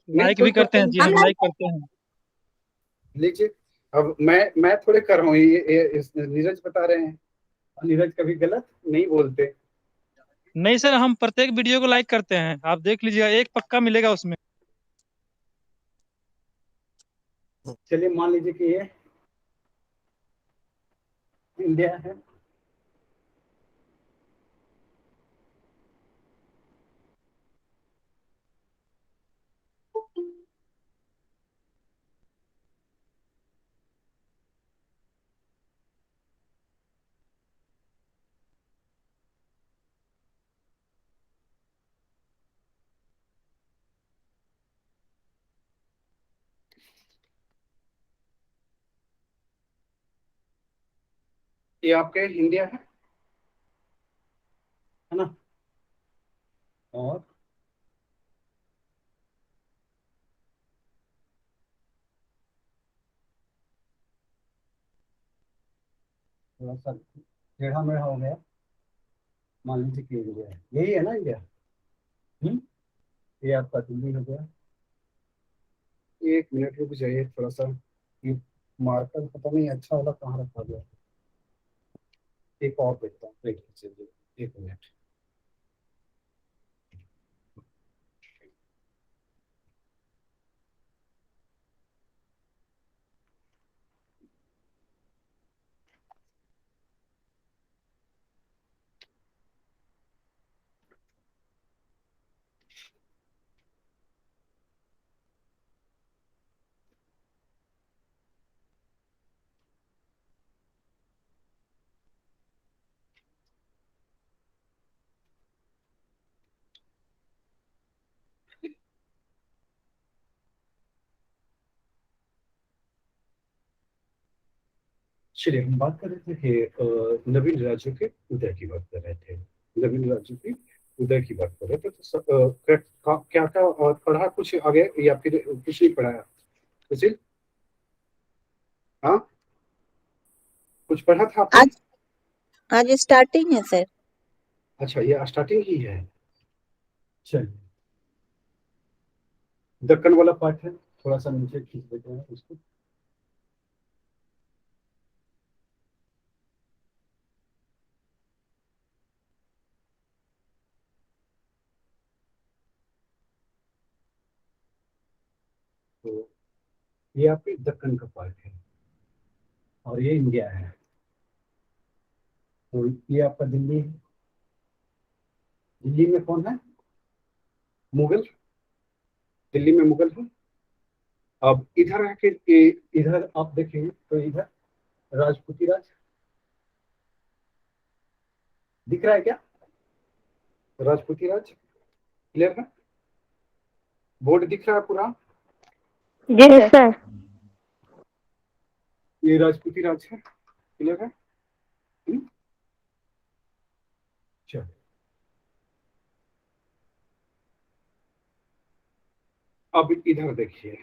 नहीं लाइक कोई भी करते हैं क्वेश्चन जी, हम हम लाइक लाइक करते हैं। लीजिए। अब मैं थोड़े कर रहा हूँ, नीरज बता रहे हैं। नीरज कभी गलत नहीं बोलते। नहीं सर, हम प्रत्येक वीडियो को लाइक करते हैं, आप देख लीजिएगा, एक पक्का मिलेगा उसमें। चलिए मान लीजिए कि ये इंडिया है। ये आपके इंडिया है ना। और थोड़ा सा टेढ़ा मेढ़ा हो गया, मान लीजिए कि इंडिया है, यही है ना इंडिया। ये आपका दिल्ली हो गया। एक मिनट रुक जाइए थोड़ा सा, ये मार्कर पता नहीं अच्छा वाला कहाँ रखा गया। एक और देखता हूँ, वेट कीजिए एक मिनट। चलिए, हम बात कर रहे थे कि नवीन राज्यों के उदय की बात कर रहे थे। नवीन राज्यों की उदय की बात कर रहे थे, तो क्या क्या पढ़ा कुछ आगे या फिर कुछ नहीं पढ़ाया सुशील? हाँ, कुछ पढ़ा था आपने? आज आज स्टार्टिंग है सर। अच्छा, ये स्टार्टिंग ही है। चलिए, दक्कन वाला पार्ट है, थोड़ा सा नीचे खींच देते हैं उसको। तो ये आपके दक्कन का पार्ट है और ये इंडिया है। तो ये आपका दिल्ली है। दिल्ली में कौन है? मुगल। दिल्ली में मुगल है। अब इधर आके इधर आप देखेंगे तो इधर राजपूती राज दिख रहा है क्या? राजपूती राज क्लियर है? बोर्ड दिख रहा है पूरा? जी सर। ये राजपूती राज है, क्लियर है? चलो, अब इधर देखिए।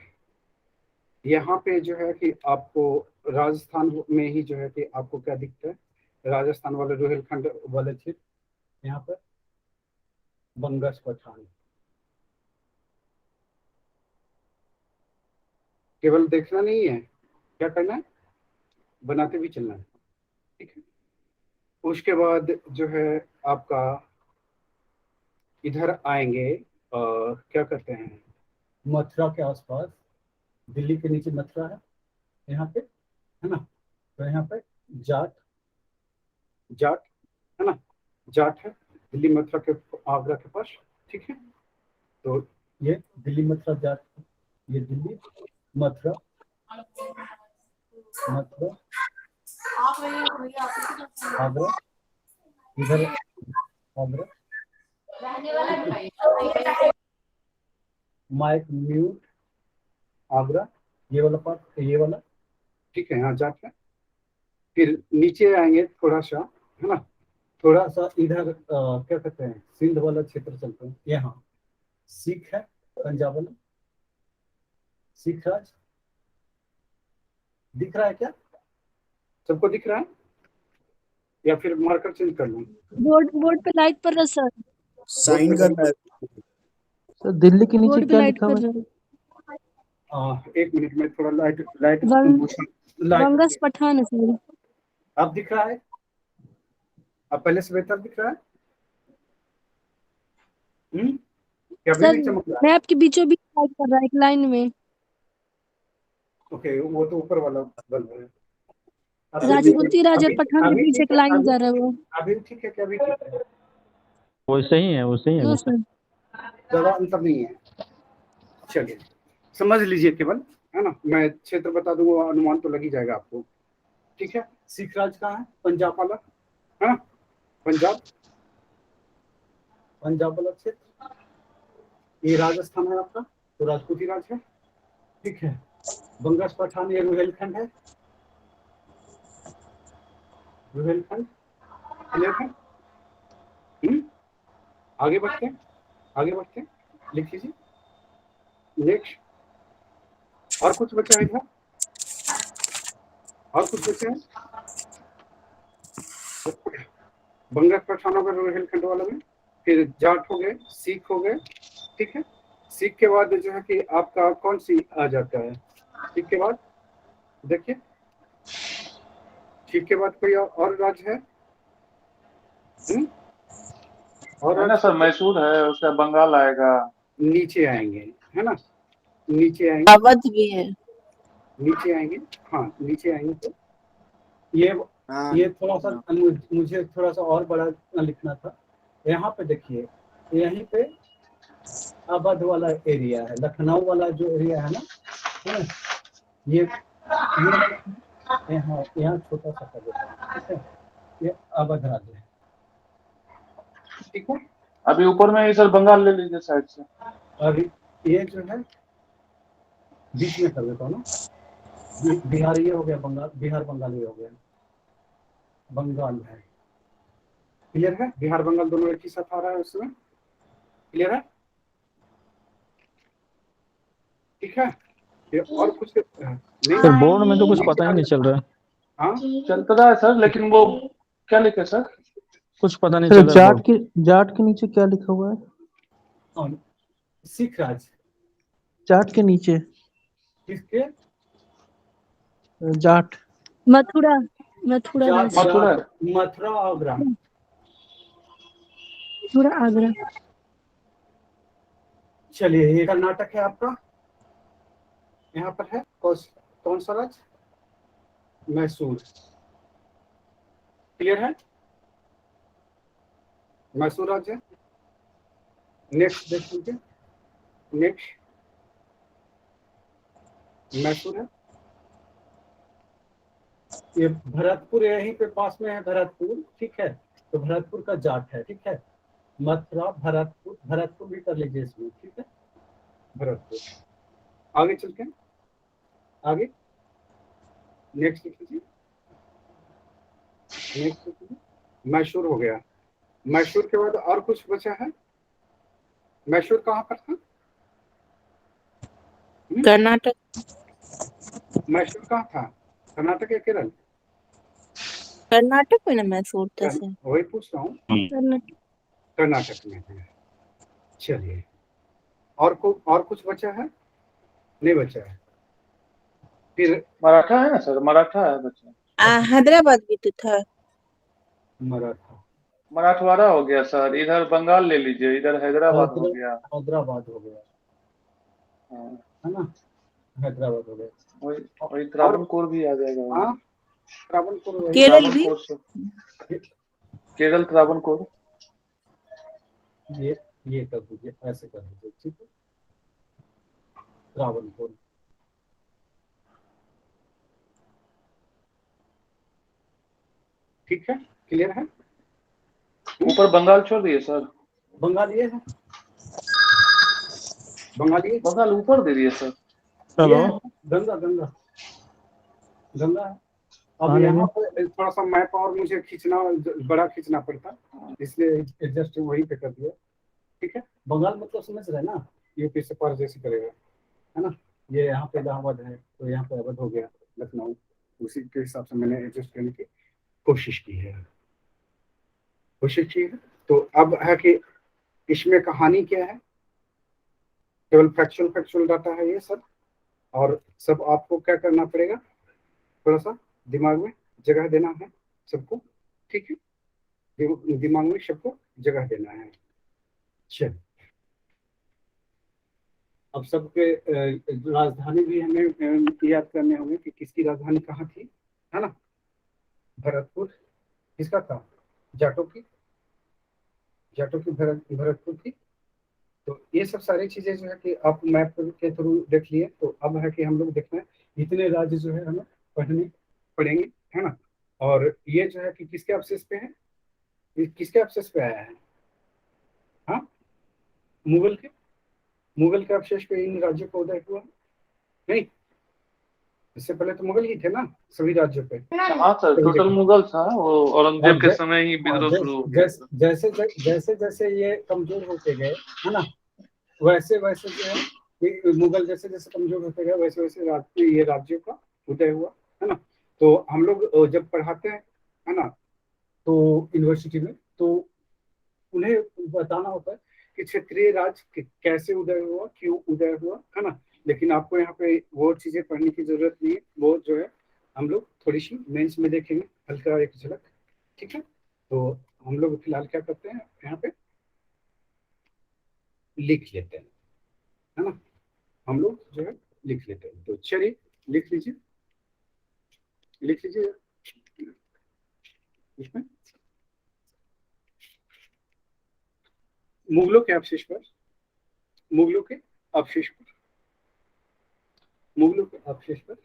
यहाँ पे जो है कि आपको राजस्थान में ही जो है कि आपको क्या दिखता है? राजस्थान वाले रोहिलखंड वाले क्षेत्र, यहाँ पर बंगस पठान। केवल देखना नहीं है, क्या करना है? बनाते भी चलना है, ठीक है। उसके बाद जो है आपका इधर आएंगे, क्या कहते हैं, मथुरा के आसपास। दिल्ली के नीचे मथुरा है यहाँ पे, है ना। तो यहाँ पे जाट, जाट है ना, जाट है दिल्ली मथुरा के, आगरा के पास, ठीक है। तो ये दिल्ली मथुरा जाट, ये दिल्ली मथुरा, मथुरा आगरा, इधर आगरा, माइक म्यूट आगरा, ये वाला पार्ट, ये वाला, ठीक है, यहाँ जाट है। फिर नीचे आएंगे थोड़ा सा, है ना, थोड़ा सा इधर क्या कहते हैं, सिंध वाला क्षेत्र चलते हैं। यहाँ सिख है, पंजाब वाला सिख राज दिख रहा है क्या? सबको दिख रहा है या फिर मार्कर चेंज कर लूं? बोर्ड पे लाइट पड़ रहा सर। साइन कर रहा है सर दिल्ली के नीचे बोर्ड पे क्या लाइट लिखा पड़ हुआ है? रहा है। एक मिनट में थोड़ा लाइट लाइट बंगस पठान है सर। अब दिख रहा है? अब पहले से बेहतर दिख रहा है? क्या अभी सर भी चमक रहा है? मैं आपके बीचों बीच टाइप कर रहा है एक लाइन में। ओके, वो तो ऊपर वाला बल्ब है। राजपूती राज और पठान के अभी बीच ठीक एक है? लाइन जा रहा है वो। अभी ठीक है क्या? अभी ठीक है? वैसे ही है, वैसे ही है नो अभी। सर। ज्यादा अंतर नहीं है। चलिए समझ लीजिए केवल, है ना। मैं क्षेत्र बता दूंगा, अनुमान तो लग ही जाएगा आपको। ठीक है। सिख राज कहाँ है? पंजाब वाला, है ना? पंजाब, पंजाब वाला क्षेत्र। ये राजस्थान है आपका, तो राजपूती राज है। ठीक है। बंगस पठान ये रुहेलखंड है। रुहेलखंड क्लियर है? आगे बढ़ते हैं, आगे बढ़ते हैं। लिख लीजिए नेक्स्ट। और कुछ बचा है इधर? और कुछ बचा है? बंगस पठान हो गए रुहेलखंड वाला में, फिर जाट हो गए, सिख हो गए। ठीक है। सिख के बाद जो है कि आपका कौन सी आ जाता है? सिख के बाद देखिए, सिख के बाद कोई और राज्य है? और है ना सर, मैसूर है, उसका बंगाल आएगा। नीचे आएंगे, है ना? नीचे आएंगे, अवध भी है। नीचे आएंगे। हाँ नीचे आएंगे तो ये थोड़ा सा मुझे थोड़ा सा और बड़ा लिखना था। यहाँ पे देखिए, यहीं पे अवध वाला एरिया है, लखनऊ वाला जो एरिया है ना, है ना? ये यहाँ छोटा सा कर देता हूँ। ठीक है, ये अवध राज्य है। ठीक है। अभी ऊपर में ही सर बंगाल ले लीजिए साइड से। अभी ये जो है बीच में कर देता हूँ ना, बिहार ये हो गया, बंगाल, बिहार बंगाल ये हो गया, बंगाल है। क्लियर है? बिहार बंगाल दोनों एक ही साथ आ रहा है उसमें। क्लियर है? ठीक है। ये और कुछ नहीं? सर बोर्ड में तो कुछ पता ही नहीं चल रहा है। हाँ चलता रहा है सर, लेकिन वो क्या लिखे सर? कुछ पता नहीं सर चल रहा है। जाट के नीचे क्या लिखा हुआ है? और सिख राज जाट के नीचे किसके? जाट। मथुरा, मथुरा राज। मथुरा। मथुरा आगरा। मथुरा आगरा। चलिए ये कर्नाटक है आपका, यहाँ पर है कौन सा राज्य? मैसूर। क्लियर है? मैसूर राज्य है। नेक्स्ट देख लीजिए, नेक्स्ट मैसूर है। ये भरतपुर यहीं पे पास में है, भरतपुर। ठीक है, तो भरतपुर का जाट है। ठीक है, मथुरा, भरतपुर, भरतपुर भी कर लीजिए इसमें। ठीक है, भरतपुर। आगे चलते हैं, आगे नेक्स्ट लिख लीजिए, नेक्स्ट लिख लीजिए। मैसूर हो गया। मैसूर के बाद और कुछ बचा है? मैसूर कहाँ पर था? कर्नाटक। मैसूर कहाँ था? कर्नाटक या केरल? कर्नाटक में ना मैसूर था सर। वही पूछ रहा हूँ, कर्नाटक। कर्नाटक में है। चलिए और कुछ बचा है? नहीं बचा है। फिर मराठा है ना सर, मराठा है बच्चा। हैदराबाद भी तो था। मराठा, मराठवाड़ा हो गया सर। इधर बंगाल ले लीजिए, इधर हैदराबाद हो गया। हैदराबाद हो गया, हाँ, है ना? हैदराबाद हो गया। वही त्रावणकोर भी आ जाएगा। हाँ, त्रावणकोर वही। केरल भी। त्रावणकोर से केरल, त्रावणकोर। ये कर दीजिए, ऐसे कर दीजिए। ठीक है, त्रावणकोर। ठीक है, क्लियर है? ऊपर बंगाल छोड़ दिए सर। बंगाल ये है, बंगाल ये बंगाल ऊपर दे दिए सर। ये है, गंगा गंगा गंगा है। अब यहाँ पर थोड़ा सा मैप और मुझे खींचना, बड़ा खींचना पड़ता, इसलिए एडजस्ट वहीं पे कर दिया। ठीक है, बंगाल मतलब समझ रहे हैं ना, यूपी से पार जैसे करेगा, है ना? ये यहाँ पे इलाहाबाद है, तो यहाँ पे अवध हो गया, लखनऊ। उसी के हिसाब से मैंने एडजस्ट करने की कोशिश की है। तो अब है कि इसमें कहानी क्या है? केवल फैक्चुअल डाटा है ये सब। और सब आपको क्या करना पड़ेगा, थोड़ा सा दिमाग में जगह देना है सबको, ठीक है, दिमाग में सबको जगह देना है। चल, अब सबके राजधानी भी हमें याद करने होंगे कि किसकी राजधानी कहाँ थी, है ना। भरतपुर किसका था, जाटों की, भरतपुर की। तो ये सब सारी चीजें जो है कि आप मैप के थ्रू देख लिए। तो अब है कि हम लोग देखना है इतने राज्य जो है हमें पढ़ने पड़ेंगे, है ना। और ये जो है कि किसके अवशेष पे है, ये किसके अवशेष पे आया है, हाँ, मुगल के अवशेष पे इन राज्यों का उदय हुआ नहीं। इससे पहले तो मुगल ही थे ना सभी राज्यों पे। हाँ सर, टोटल मुगल था, वो औरंगजेब के समय ही विद्रोह शुरू हो गया था। जैसे जैसे ये कमजोर होते गए, है ना, वैसे वैसे जो है कि मुगल जैसे जैसे कमजोर होते गए वैसे वैसे ये राज्यों का उदय हुआ, है ना। तो हम लोग जब पढ़ाते हैं, है ना, तो यूनिवर्सिटी में, तो उन्हें बताना होता है कि क्षेत्रीय राज कैसे उदय हुआ, क्यों उदय हुआ, है ना। लेकिन आपको यहाँ पे वो चीजें पढ़ने की जरूरत नहीं है, वो जो है हम लोग थोड़ी सी मेंस में देखेंगे हल्का एक झलक, ठीक है। तो हम लोग फिलहाल क्या करते हैं, यहाँ पे लिख लेते हैं, है ना, हम लोग जो है लिख लेते हैं। तो चलिए लिख लीजिए, लिख लीजिए इसमें मुगलों के अवशेष पर, मुगलों के अवशेष पर, मुगलों के अवशेष पर,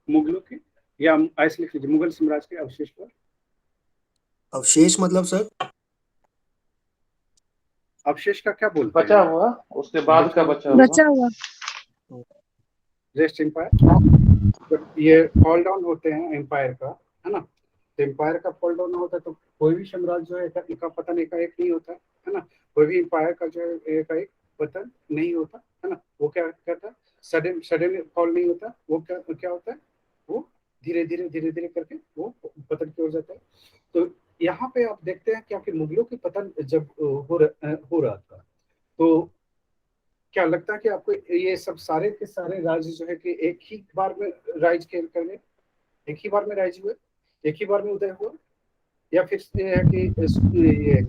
मुगलों के, या ऐसे लिख लीजिए मुगल साम्राज्य के अवशेष पर। अवशेष मतलब सर? अवशेष का क्या बोलते बचा हैं, हुआ, उसके बाद का बचा हुआ। बचा हुआ। रेस्ट एम्पायर, जब ये फॉल डाउन होते हैं एम्पायर का, है ना, तो एम्पायर का फॉल डाउन होता है तो कोई भी साम्राज्य जो है इनका पतन एकाएक नहीं होता है ना। कोई भी एम्पायर का जो है एकाएक पतन नहीं होता, है ना। वो क्या कहता है, सडन सडन फॉल नहीं होता, वो क्या क्या होता है, वो धीरे धीरे करके वो पतन की ओर जाता है। तो यहाँ पे आप देखते हैं कि मुगलों की पतन जब हो रहा था, तो क्या लगता है कि आपको ये सब सारे के सारे राज्य जो है कि एक ही बार में राइज कर गए, एक ही बार में राइज हुए, एक ही बार में उदय हुआ, या फिर ये है कि ये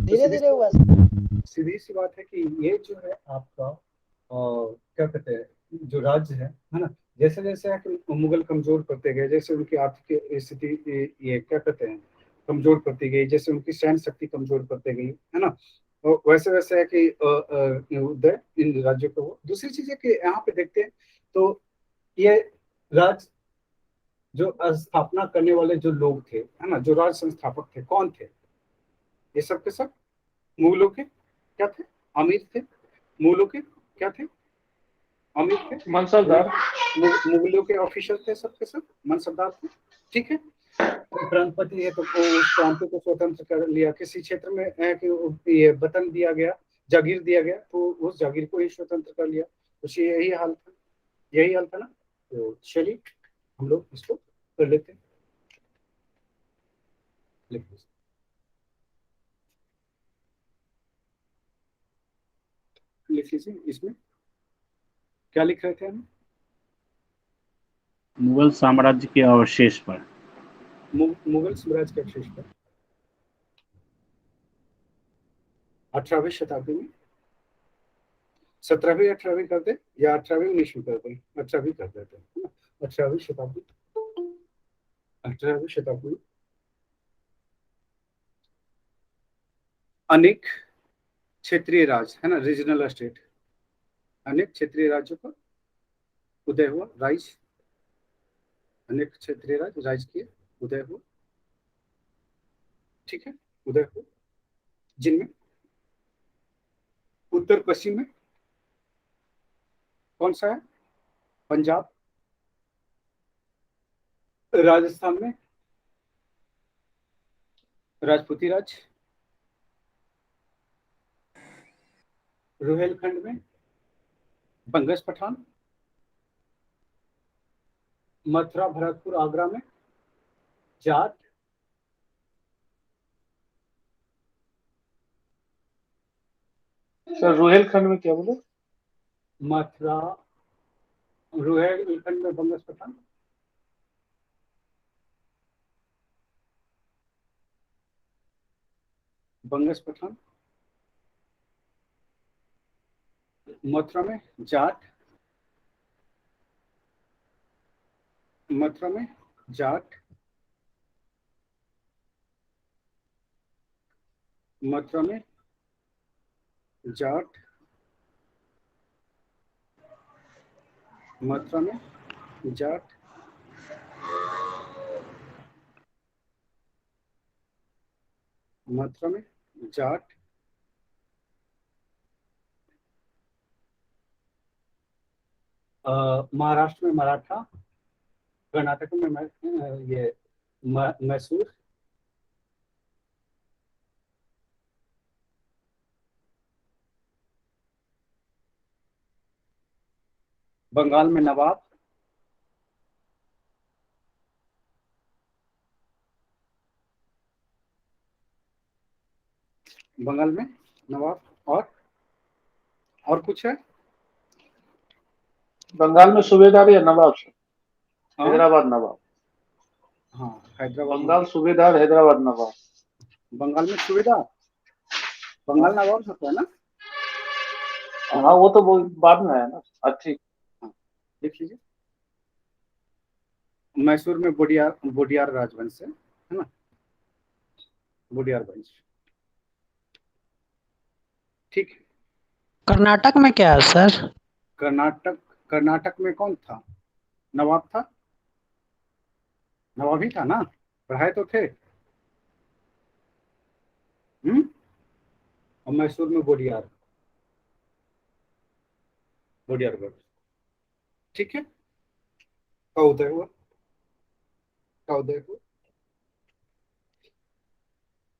धीरे धीरे हुआ। सीधी सी बात है कि ये जो है आपका क्या कहते हैं जो राज्य है ना, जैसे जैसे है कि मुगल कमजोर करते गए, जैसे उनकी आर्थिक स्थिति ये क्या कहते हैं कमजोर करती गई, जैसे उनकी सैन्य शक्ति कमजोर करते गई, है ना, वैसे वैसे है कि उदय इन राज्यों का हुआ। दूसरी चीज है कि यहाँ पे देखते हैं तो ये राज्य जो स्थापना करने वाले जो लोग थे, है ना, जो राज संस्थापक थे, कौन थे, ये सब के सब मुगलों के क्या थे, अमीर थे। मुगलों के क्या थे, अमीर थे, मनसबदार। मुगलों के ऑफिसर थे, सब के सब मनसबदार थे, ठीक है। तो प्रांतपति है तो उस प्रांत को स्वतंत्र कर लिया, किसी क्षेत्र में है कि ये वतन दिया गया, जागीर दिया गया, तो उस जागीर को ही स्वतंत्र कर लिया। तो यही हाल था, यही हाल था ना। तो चलिए हम लोग इसको कर लेते हैं, लिख लीजिए। इसमें क्या लिख रहे थे हम, मुगल साम्राज्य के अवशेष पर, मुगल साम्राज्य के अवशेष पर 18वीं शताब्दी में, 17वीं 18वीं कर दे या 18वीं 19वीं कर दे, 18वीं कर देते हैं, 18वीं शताब्दी, 18वीं शताब्दी में अनेक क्षेत्रीय राज, है ना, रीजनल स्टेट, अनेक क्षेत्रीय राज्यों का उदय हुआ, राइज, अनेक क्षेत्रीय राज किए, उदय हुआ, ठीक है, उदय हुआ, जिनमें उत्तर पश्चिम में कौन सा है, पंजाब, राजस्थान में राजपूती राज, रुहेलखंड में बंगस पठान, मथुरा भरतपुर आगरा में जाट, सर रुहेलखंड में क्या बोले? मथुरा, रुहेलखंड में बंगस पठान। बंगस पठान। मथुरा में जाट। मथुरा में जाट। मथुरा में जाट। मथुरा में जाट। मथुरा में जाट। महाराष्ट्र में मराठा। कर्नाटक में ये मैसूर। बंगाल में नवाब। बंगाल में नवाब। और कुछ है? बंगाल में सूबेदार या नवाब सर? हाँ? हैदराबाद नवाब। हाँ, हैदराबाद बंगाल नवाब। सूबेदार, हैदराबाद नवाब। बंगाल में सुविधा। बंगाल नवाब होता है ना? हाँ वो तो बाद में है ना। अच्छी। हाँ, देख लीजिए। मैसूर में बोडियार राजवंश है ना? बोडियार वंश। ठीक है। कर्नाटक में क्या है सर? कर्नाटक में कौन था? नवाब था। नवाब ही था ना? पढ़ाए तो थे। और मैसूर में बोडियार वंश। ठीक है। का उदय हुआ। का उदय हुआ।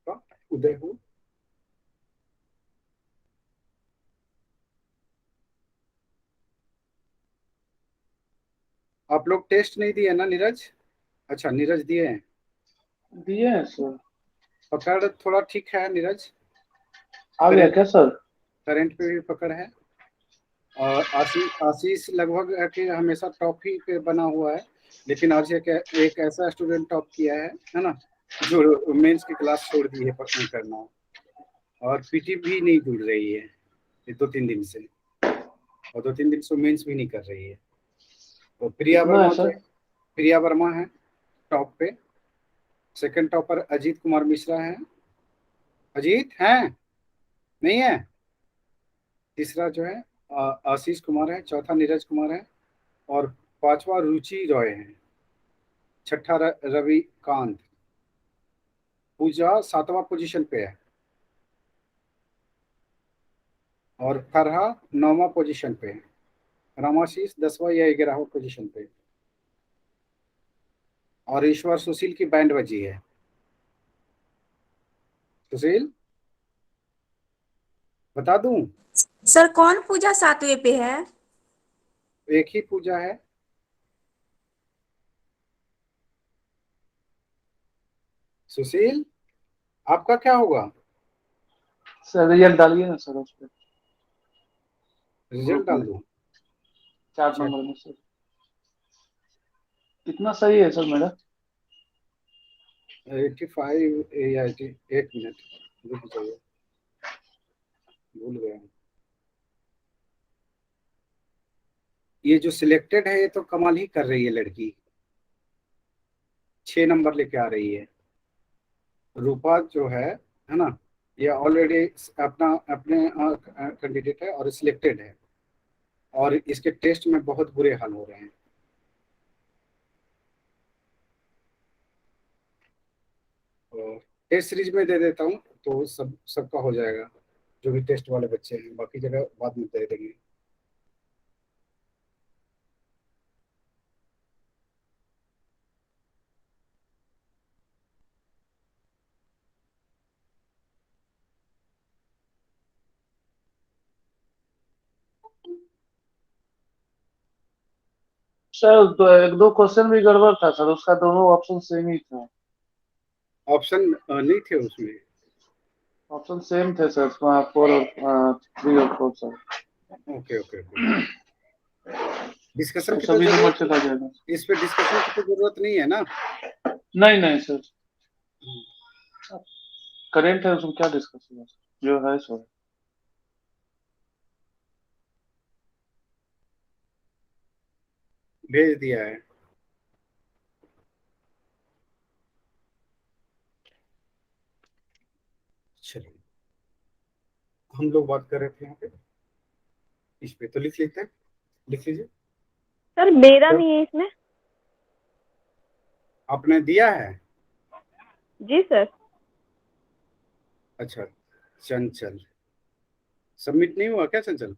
का उदय हुआ। आप लोग टेस्ट नहीं दिए ना नीरज? अच्छा, नीरज दिए हैं। दिए हैं सर। पकड़ थोड़ा ठीक है नीरज? आ गया क्या सर? करंट पे भी पकड़ है। और आशीष लगभग है कि हमेशा टॉप ही पे बना हुआ है, लेकिन आज एक ऐसा स्टूडेंट टॉप किया है ना, जो मेंस की क्लास छोड़ दी है पसंद करना, और पीटी भी नहीं जुड़ रही है ये 2-3 दिन से, और 2-3 दिन से मेंस भी नहीं कर रही है। तो कितना है सर? प्रिया वर्मा है टॉप पे। सेकंड टॉपर अजीत कुमार मिश्रा है। अजीत है? नहीं है। तीसरा जो है आशीष कुमार है। चौथा नीरज कुमार है। और पांचवा रुचि रॉय है। छठा रविकांत। पूजा 7वां पोजीशन पे है। और फरहा 9वां पोजीशन पे है। रामाशीष 10वां या 11वां पोजीशन पे। और ईश्वर सुशील की बैंड बजी है। सुशील बता दूं? सर कौन पूजा 7वें पे है? एक ही पूजा है। सुशील आपका क्या होगा? सर रिजल्ट डालिए ना सर उस पर। रिजल्ट डाल दूं? 4 नंबर में सर। कितना सही है सर मेरा? 85 या 80। एक मिनट रुक जाइए, भूल गया हूँ। ये जो सिलेक्टेड है ये तो कमाल ही कर रही है लड़की। 6 नंबर लेके आ रही है। रूपा जो है ना, ये ऑलरेडी अपने कैंडिडेट है और सिलेक्टेड है, और इसके टेस्ट में बहुत बुरे हाल हो रहे हैं। और टेस्ट सीरीज में दे देता हूँ तो सबका हो जाएगा, जो भी टेस्ट वाले बच्चे हैं, बाकी जगह बाद में दे देंगे। सर 1-2 क्वेश्चन भी गड़बड़ था सर, उसका दोनों ऑप्शन सेम ही था। ऑप्शन नहीं थे उसमें। ऑप्शन सेम थे सर, 4 और 3 और 4 sir. Okay okay okay. Discussion तो की तो सभी नंबर जरूरत, चला जाएगा। इस पे डिस्कशन की तो जरूरत नहीं है ना। नहीं नहीं सर, करेंट है उसमें क्या डिस्कस होगा सर, जो है सो है। भेज दिया है। चलिए, हम लोग बात कर रहे थे यहाँ पे, इस पे तो लिख लेते हैं, लिख लीजिए। सर मेरा सर, नहीं है इसमें। आपने दिया है? जी सर। अच्छा, चंचल सबमिट नहीं हुआ क्या चंचल?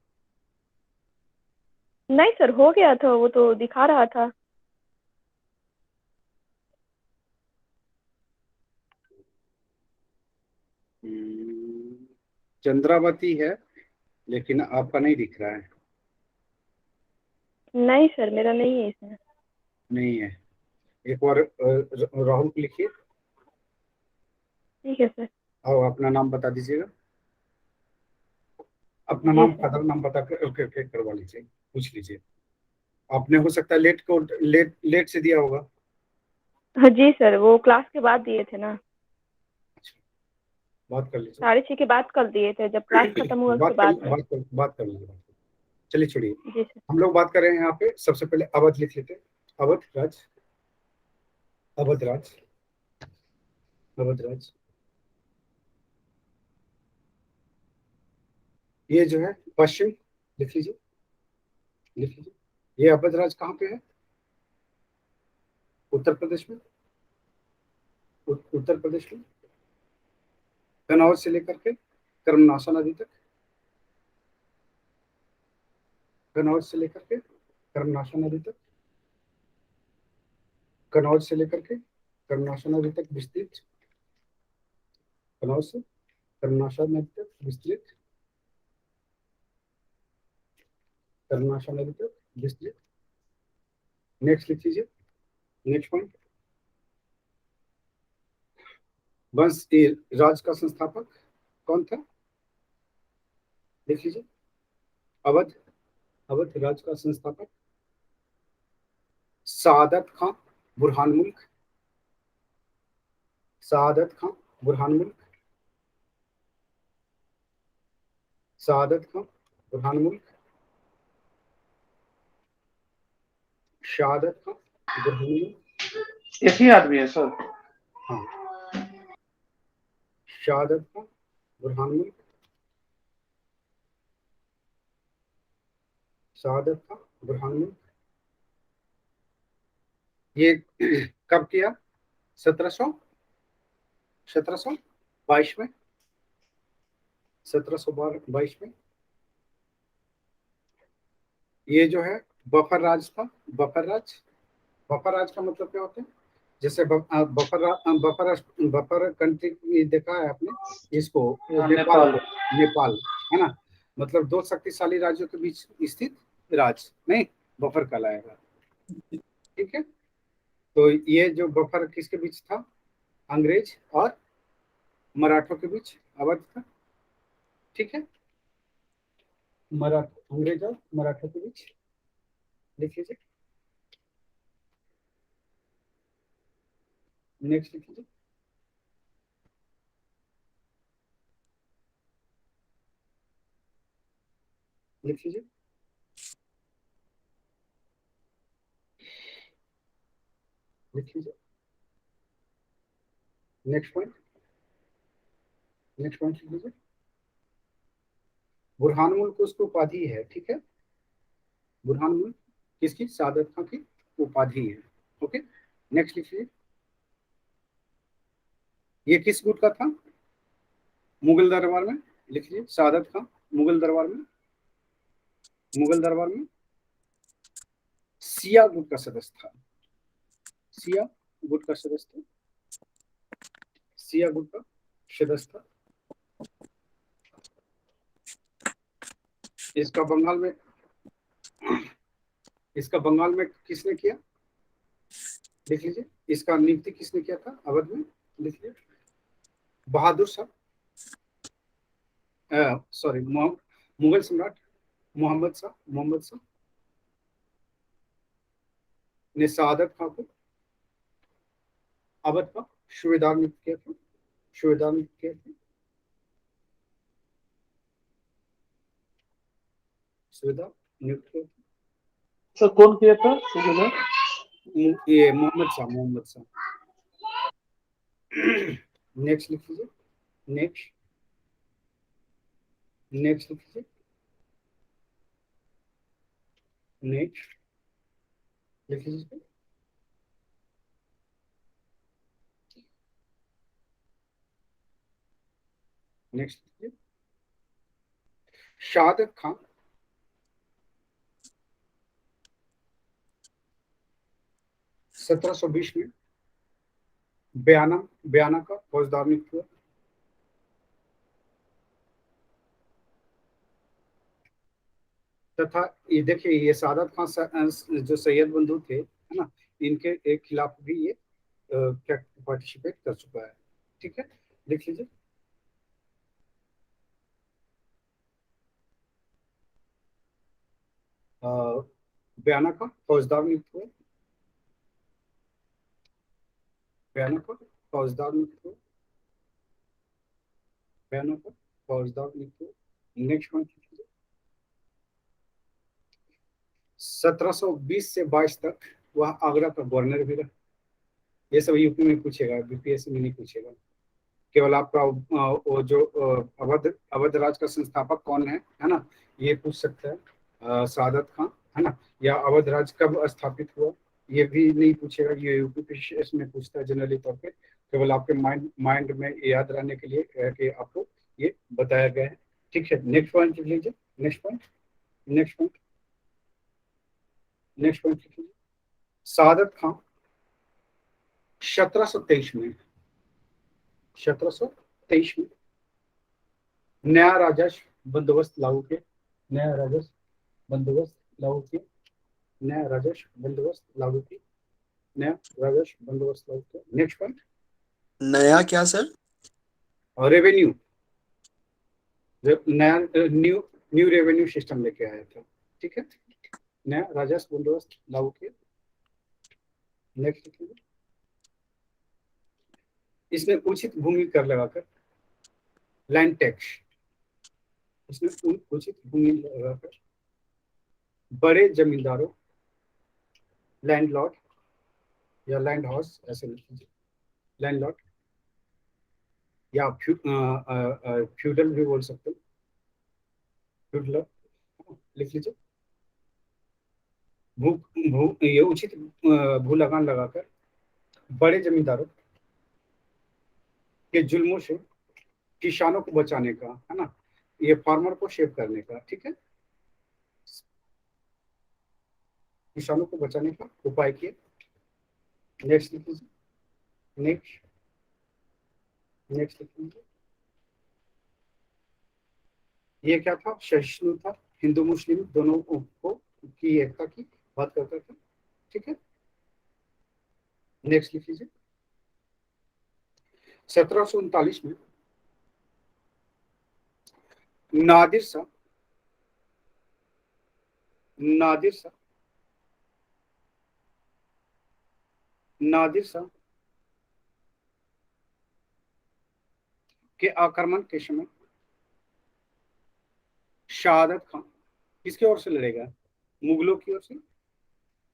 नहीं सर, हो गया था, वो तो दिखा रहा था। चंद्रावती है, लेकिन आपका नहीं दिख रहा है। नहीं सर, मेरा नहीं है इसमें। नहीं है। एक बार राहुल को लिखिए ठीक है सर। और अपना नाम बता दीजिएगा। अपना जी नाम, सर। फादर नाम बता कर ओके ओके करवा लीजिए, पूछ लीजिए। आपने हो सकता है लेट को लेट से दिया होगा। हाँ जी सर, वो क्लास के बाद दिए थे ना। बात कर लीजिए। 6:30 के बाद कल दिए थे, जब क्लास खत्म हुआ उसके बाद में। बात कर लीजिए। चलिए छोड़िए, जी सर। हम लोग बात कर रहे हैं यहाँ पे। सबसे पहले अवध लिख लेते हैं। अवध राज, अवध राज, अवध राज। ये जो है पश्चिम, लिख लीजिए, लिख लीजिए। ये अवध राज कहाँ पे है? उत्तर प्रदेश में, उत्तर प्रदेश में कन्नौज से लेकर के कर्मनाशा नदी तक, कन्नौज से लेकर के कर्मनाशा नदी तक, कन्नौज से लेकर के कर्मनाशा नदी तक विस्तृत, कन्नौज से कर्मनाशा नदी तक विस्तृत, कर्मनाशा नदी तक विस्तृत। नेक्स्ट लिख लीजिए, नेक्स्ट पॉइंट। वंश राज का संस्थापक कौन था? देख लीजिए। अवध, अवध राज का संस्थापक सादत खां बुरहान मुल्क, सादत खां बुरहान मुल्क, सादत खां बुरहान मुल्क, शहादत खां बुरहान मुल्क। एक ही आदमी है सर। हाँ, शहादत खां बुरहान मुल्क, शहादत खां बुरहान मुल्क। ये कब किया? 1722 में, 1722 में। ये जो है बफर राज था, बफर राज। बफर राज का मतलब क्या होता है? जैसे बफर कंट्री देखा है आपने इसको, नेपाल को, नेपाल है ना। मतलब दो शक्तिशाली राज्यों के बीच स्थित राज नहीं बफर कहलाएगा। ठीक है, तो ये जो बफर किसके बीच था? अंग्रेज और मराठों के बीच अवध था। ठीक है, मराठा, अंग्रेज और मराठों के बीच। लिख लीजिए, नेक्स्ट लिख लीजिए। लिख लीजिए, लिख लीजिए। नेक्स्ट पॉइंट, नेक्स्ट पॉइंट लिख लीजिए। बुरहान मुल्क उसकी उपाधि है। ठीक है, बुरहान मुल्क किसकी? सादत खां की उपाधि है। ओके, नेक्स्ट लिखिए। ये किस गुट का था? मुगल दरबार में। लिखिए, सादत खां मुगल दरबार में, मुगल दरबार में सिया गुट का सदस्य था। सिया गुट का सदस्य था, सिया गुट का सदस्य था। इसका बंगाल में, इसका बंगाल में किसने किया? लिख लीजिए। इसका नियुक्ति किसने किया था अवध में? लिख लीजिए, बहादुर शाह, सॉरी मुगल सम्राट मोहम्मद शाह ने सआदत खां को अवध का सूबेदार नियुक्त किया था। सूबेदार नियुक्त किया था। सर कौन किया था सूबेदार? ये मोहम्मद शाह। नेक्स्ट लिख लीजिए। नेक्स्ट लिख लीजिए। नेक्स्ट लिख लीजिए। नेक्स्ट लिखिए। शहादत खान (1720) में बयाना का फौजदार नियुक्त हुआ। तथा ये देखिए, ये सआदत खान जो सैयद बंधु थे, है ना, इनके एक खिलाफ भी ये क्या पार्टिसिपेट कर चुका है। ठीक है, लिख लीजिए। बयाना का फौजदार नियुक्त हुआ। नेक्स्ट पॉइंट 1720 से 22 तक वह आगरा का गवर्नर भी रहा। ये सब यूपी में पूछेगा, बीपीएससी में नहीं पूछेगा। केवल आपका वो जो अवध राज का संस्थापक कौन है ना, ये पूछ सकता है सआदत खान, है ना, या अवध राज कब स्थापित हुआ, ये भी नहीं पूछेगा। ये यूपीपीएससी में पूछता है जनरली तौर पे, केवल आपके माइंड में याद रहने के लिए कि आपको ये बताया गया है। ठीक है, नेक्स्ट पॉइंट लिख लीजिए। नेक्स्ट पॉइंट लिख लीजिए। सआदत खान 1723 में नया राजस्व बंदोबस्त लागू किया। नेक्स्ट पॉइंट, नया क्या सर? रेवेन्यू, नया न्यू रेवेन्यू सिस्टम लेके आया था। ठीक है, नया राजस्व बंदोबस्त लागू किया। नेक्स्ट, इसने उचित भूमि कर लगाकर लैंड टैक्स, बड़े जमींदारों, लैंडलॉर्ड या लैंड हाउस, ऐसे लिख लीजिए, लैंडलॉर्ड या फ्यूडल भी बोल सकते हैं, फ्यूडलर लिख लीजिए। ये उचित भू लगान लगाकर बड़े जमींदारों के जुल्मों से किसानों को बचाने का, है ना, ये फार्मर को सेव करने का, ठीक है, किसानों को बचाने का उपाय किए। नेक्स्ट लिख लीजिए। नेक्स्ट लिख लीजिए। ये क्या था? सहिष्णु था, हिंदू मुस्लिम दोनों को की एकता की बात करता था। ठीक है, नेक्स्ट लिख लीजिए। 1739 में नादिर शाह के आक्रमण के समय शहादत खान किसकी ओर से लड़ेगा? मुगलों की ओर से,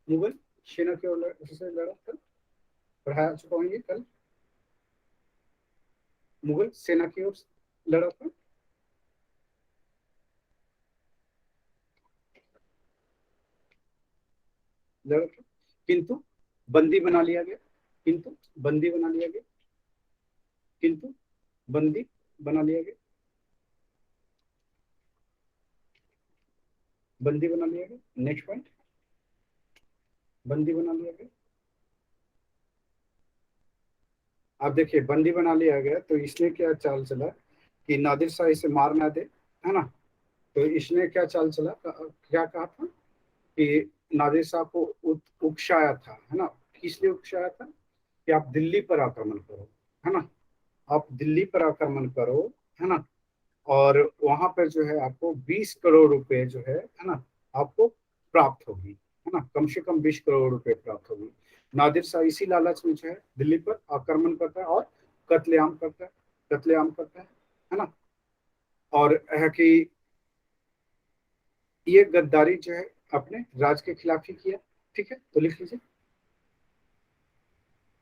मुगल सेना की ओर से लड़ा था। पढ़ा चुका हूं ये कल, मुगल सेना की ओर से लड़ा था। किंतु बंदी बना लिया गया। नेक्स्ट पॉइंट, बंदी बना लिया गया। अब देखिए, बंदी बना लिया गया तो इसने क्या चाल चला कि नादिर शाह इसे मार ना दे, है ना, तो इसने क्या चाल चला, क्या कहा था कि नादिर शाह को उकसाया था, है ना। किस लिए उकसाया था? कि आप दिल्ली पर आक्रमण करो, है ना, आप दिल्ली पर आक्रमण करो, है ना, और वहां पर जो है आपको 20 करोड़ रुपए जो है ना, आपको प्राप्त होगी, है ना, कम से कम 20 करोड़ रुपए प्राप्त होगी। नादिर शाह इसी लालच में जो है दिल्ली पर आक्रमण करता है और कत्लेआम करता है ना। और है कि ये गद्दारी जो है अपने राज के खिलाफ ही किया। ठीक है, तो लिख लीजिए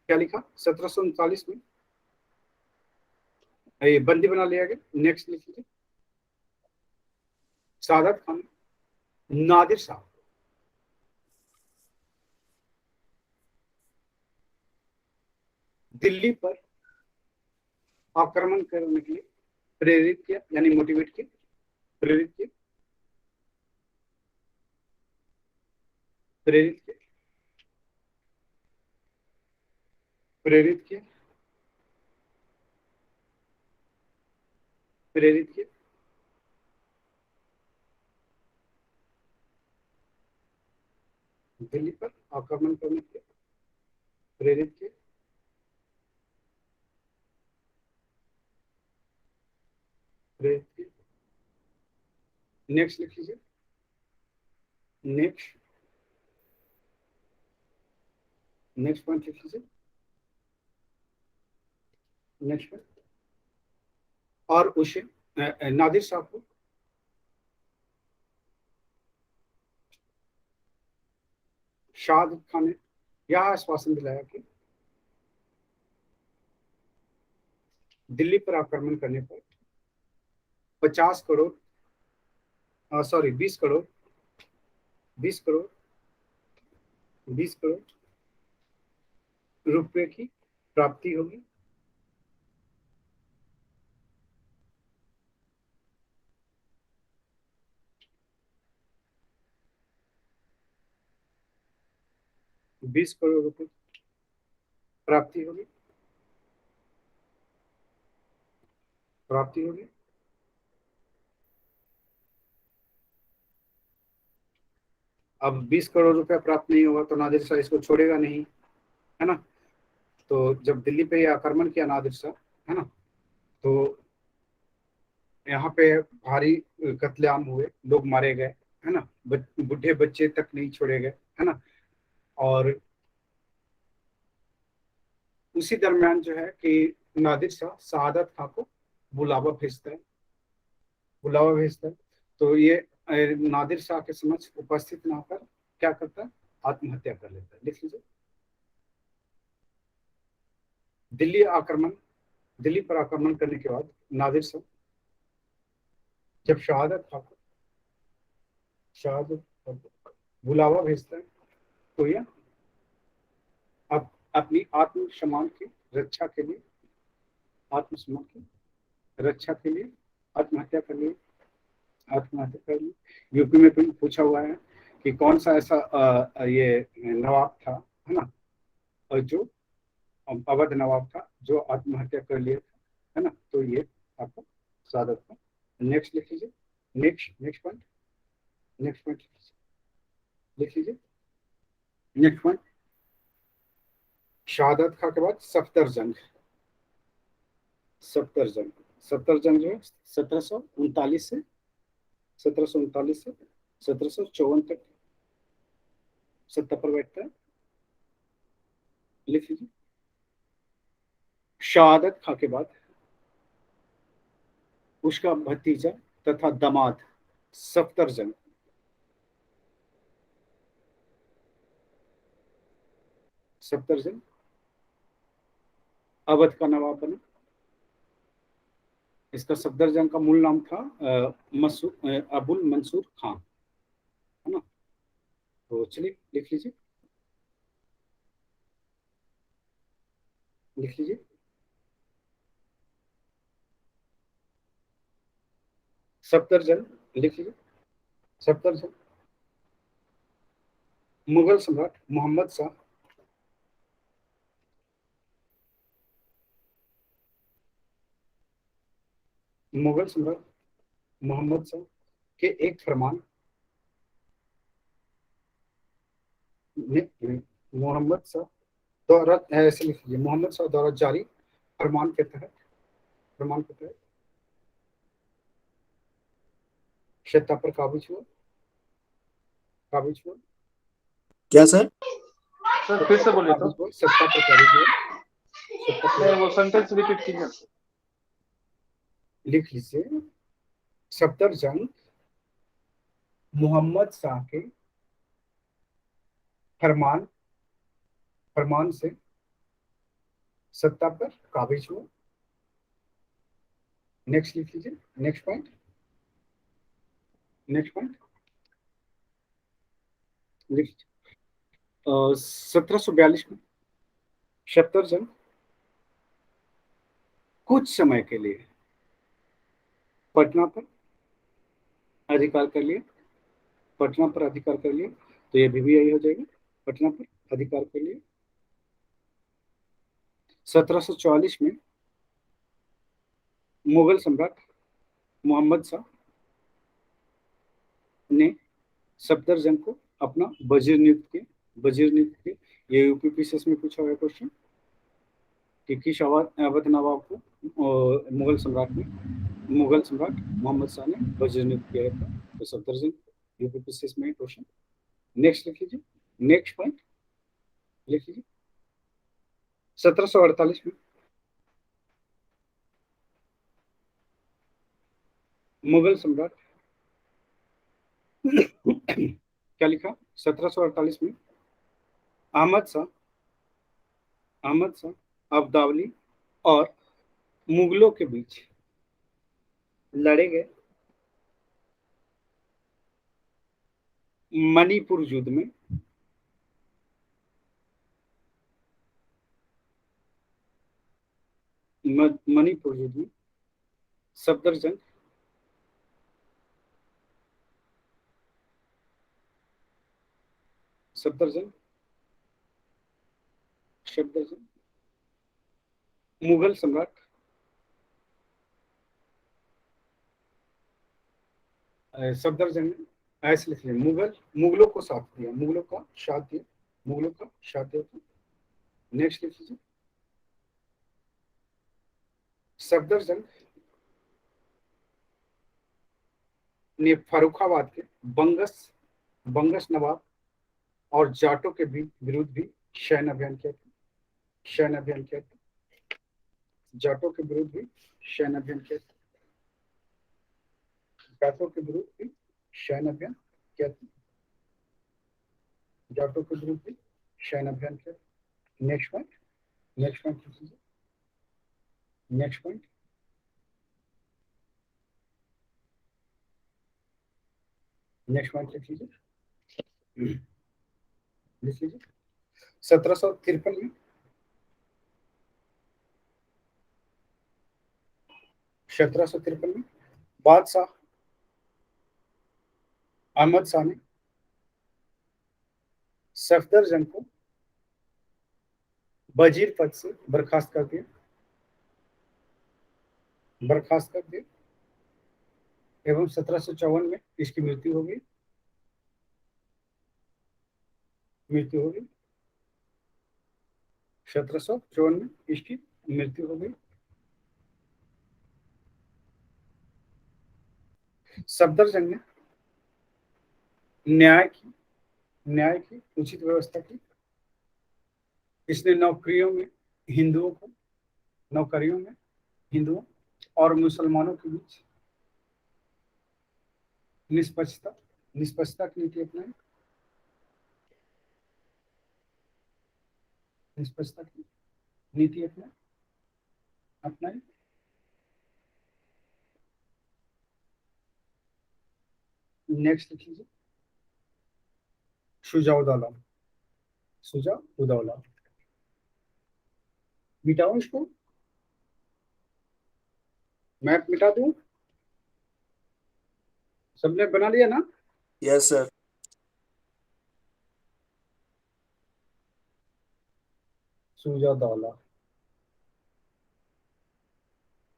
क्या लिखा 1739 में ये बंदी बना लिया गया। नेक्स्ट लिख लीजिए सादत खान नादिर शाह दिल्ली पर आक्रमण करने के लिए प्रेरित किया, यानी मोटिवेट किया, प्रेरित किया, प्रेरित किया, प्रेरित किया, प्रेरित किया, दिल्ली पर आक्रमण करने के लिए प्रेरित किया, प्रेरित किया। नेक्स्ट लिख लीजिए, नेक्स्ट पॉइंट लिख लीजिए, नेक्स्ट पॉइंट। और उसे नादिर शाह को शाह खान ने यह आश्वासन दिलाया कि दिल्ली पर आक्रमण करने पर 50 करोड़ 20 करोड़ 20 करोड़ 20 करोड़ रुपए की प्राप्ति होगी। ₹20 करोड़ प्राप्ति होगी, प्राप्ति होगी। अब 20 करोड़ रुपया प्राप्त नहीं होगा तो नादिर शाह इसको छोड़ेगा नहीं, है ना। तो जब दिल्ली पे आक्रमण किया नादिर शाह, है ना, तो यहाँ पे भारी कत्लेआम हुए, लोग मारे गए, है ना, बूढ़े बच्चे तक नहीं छोड़े गए, है ना। और उसी दरमियान जो है कि नादिर शाह शहादत खां को बुलावा भेजता है। तो ये नादिर शाह के समक्ष उपस्थित ना होकर क्या करता है, आत्महत्या कर लेता है। लिख लीजिए दिल्ली पर आक्रमण करने के बाद नादिर शाह जब शहादत खां को बुलावा भेजता है तो यह अपनी आत्मसम्मान की रक्षा के लिए आत्महत्या कर ली। यूपी में पूछा हुआ है कि कौन सा ऐसा ये नवाब था, है ना, और जो अवध नवाब था जो आत्महत्या कर लिया था, है ना। तो ये आपको शहादत था। नेक्स्ट लिख लीजिए, नेक्स्ट पॉइंट लिख लीजिए। नेक्स्ट पॉइंट शहादत खां के बाद सफ्दर जंग जो है 1739 से 1754 तक सत्ता पर बैठता है। लिख लीजिए शहादत खां के बाद उसका भतीजा तथा दामाद सफ्दर जंग अवध का नवाब बना। इसका सफदरजंग का मूल नाम था अबुल मंसूर खान, है ना। तो चलिए लिख लीजिए सफदरजंग, लिख लीजिए सफदरजंग मुगल सम्राट मोहम्मद शाह के एक फरमान मोहम्मद शाह द्वारा ऐसे लिख लीजिए मोहम्मद शाह द्वारा जारी फरमान के तहत सत्ता पर काबिज हुआ। क्या सर? सर फिर से बोलिए तो। सत्ता पर काबिज हुआ। सत्ता पर नहीं, वो सेंटेंस रिपीट कीजिए। लिख लीजिए। सफदरजंग मोहम्मद शाह के फरमान से सत्ता पर काबिज हुआ। नेक्स्ट लिख लीजिए। नेक्स्ट पॉइंट 1742 में सफदरजंग कुछ समय के लिए पटना पर अधिकार कर लिया। तो ये भी यही हो जाएगा, पटना पर अधिकार कर लिया। 1744 में मुगल सम्राट मोहम्मद शाह ने सफदरजंग को अपना वजीर नियुक्त किया। ये यूपीपीसीएस में पूछा हुआ क्वेश्चन कि किस अवध नवाब को मुगल सम्राट मोहम्मद शाह ने वजीर नियुक्त किया था। तो सफदरजंग यूपीपीसीएस में क्वेश्चन। नेक्स्ट लिख लीजिए। नेक्स्ट पॉइंट लिख लीजिए। 1748 में मुगल सम्राट क्या लिखा? 1748 में अहमद शाह अब्दाली और मुगलों के बीच लड़े गए मणिपुर युद्ध में सफदरजंग मुगल सम्राट सफदरजंग ने ऐसे लिख लिया, मुगलों का साथ दिया। नेक्स्ट लिख लीजिए। सफदरजंग ने फर्रुखाबाद के बंगस नवाब और जाटों के विरुद्ध भी सैन्य अभियान किया था। जाटों के विरुद्ध भी सैन्य अभियान किया था। जाटों के विरुद्ध भी सैन्य अभियान किया था। नेक्स्ट पॉइंट लिख लीजिए। नेक्स्ट पॉइंट 1753 में बादशाह अहमद शाह ने सफदरजंग को वजीर पद से बर्खास्त कर दिया एवं 1754 में इसकी मृत्यु हो गई। 1754 में इसकी मृत्यु हो गई। सफदरजंग ने न्याय की उचित व्यवस्था की। इसने नौकरियों में हिंदुओं और मुसलमानों के बीच निष्पक्षता की नीति अपनाई। नेक्स्ट लिखिए। शुजा-उद-दौला मिटाओ इसको, मैप मिटा दूं? सबने बना लिया ना? Yes sir.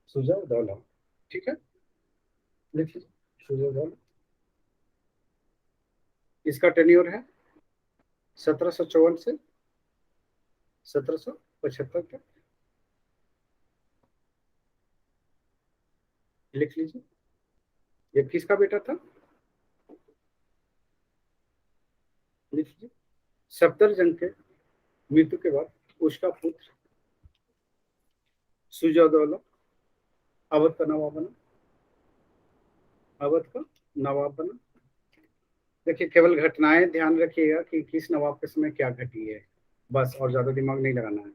शुजा-उद-दौला ठीक है, लिखिए शुजा-उद-दौला। इसका टेन्योर है 1754 से 1775 तक। लिख लीजिए। ये किसका बेटा था? लिख लीजिए। सफदरजंग के मृत्यु के बाद उसका पुत्र शुजा-उद-दौला अवध का नवाब बना। अवध का नवाब बना। देखिए केवल घटनाएं ध्यान रखिएगा कि किस नवाब के समय क्या घटी है, बस, और ज्यादा दिमाग नहीं लगाना है।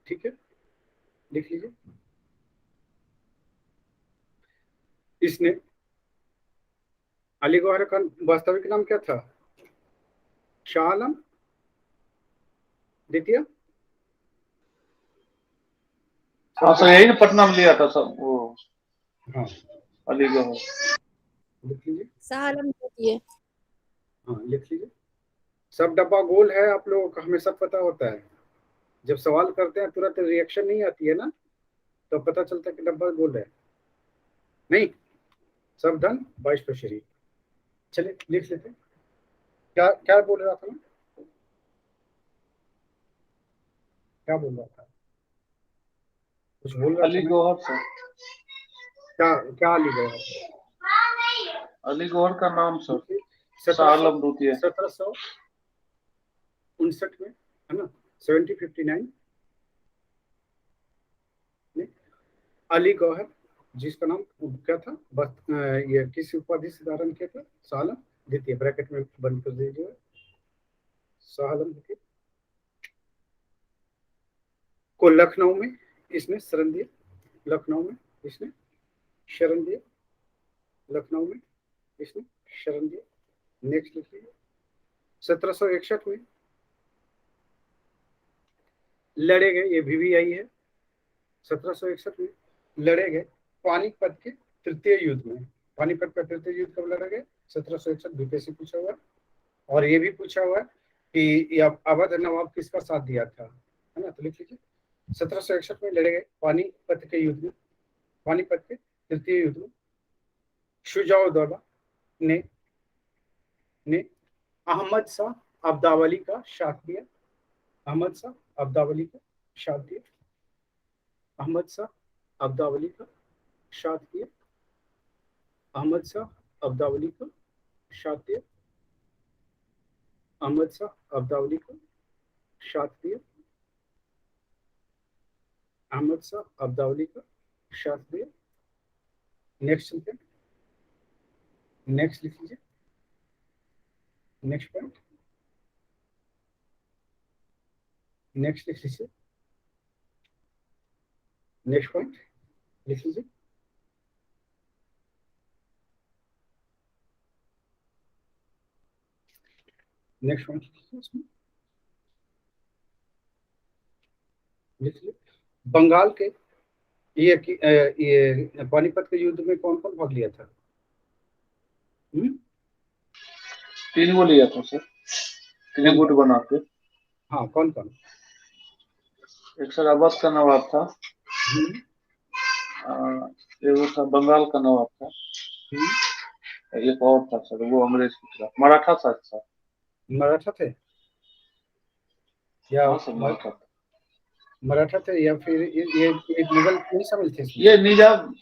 ठीक है, लिख लीजिए। इसने अली गौहर का वास्तविक नाम क्या था? शाह आलम द्वितीय। हाँ सर, यही ना पटना में लिया था सब वो हाँ, अली गौहर। लिख लीजिए। शाह आलम द्वितीय। हाँ, लिख लीजिए। सब डब्बा गोल है, आप लोगों को हमेशा पता होता है। जब सवाल करते हैं तुरंत रिएक्शन नहीं आती है ना, तो पता चलता है कि डब्बा गोल है। नहीं, सब डन। 22 पे शरीफ। चलिए लिख लेते हैं। क्या क्या बोल रहा था मैं? क्या बोल रहा था? कुछ बोल रहा अली था मैं? गौहर सर। क्या क्या अली गौहर? अली गौहर का नाम सर। 1759 शाह आलम द्वितीय। 1759 में, है ना, 1759 में अली गौहर, जिसका नाम क्या था, ये किस उपाधि से धारण किया था? शाह आलम द्वितीय। ब्रैकेट में बंद कर दीजिए, शाह आलम द्वितीय को लखनऊ में इसने शरण दिया। लखनऊ में इसने शरण दिया। लखनऊ में इसने शरण दिया। नेक्स्ट लिख लीजिए। 1761 में लड़े गए, ये VVI है। 1761 में लड़े गए पानीपत के तृतीय युद्ध में। पानीपत का तृतीय युद्ध कब लड़ा गया? 1761। द्वितीय से पूछा हुआ है। और ये भी पूछा हुआ है कि अवध नवाब किसका साथ दिया था, है ना, तो लिख लीजिए। 1761 में लड़े गए पानीपत के युद्ध में, पानीपत के तृतीय युद्ध में शुजा-उद-दौला ने अहमद शाह अब्दावली का साथ दिया। अहमद शाह अब्दावली का साथ दिया। अहमद शाह अब्दावली का साथ दिया। अहमद शाह अब्दावली का साथ दिया। अहमद शाह अब्दावली का साथ दिया। अहमद शाह अब्दावली का साथ दिया। नेक्स्ट चलते हैं। नेक्स्ट लिख लीजिए। Next point. नेक्स्ट लिख लीजिए। नेक्स्ट पॉइंट लिख लीजिए। नेक्स्ट पॉइंट लिखिए। इसमें लिख लीजिए। बंगाल के ये पानीपत के युद्ध में कौन कौन भाग लिया था? 3 गो लिया था सर, 3 गुट बना के। हाँ, कौन कौन? एक सर अवध का नवाब था, एगो था बंगाल का नवाब था, एक और था सर, वो अंग्रेज के खिलाफ मराठा था सर। मराठा थे या हाँ सर, मराठा था। मराठा थे या फिर ये मुगल नहीं शामिल थे इसमें? ये निजाम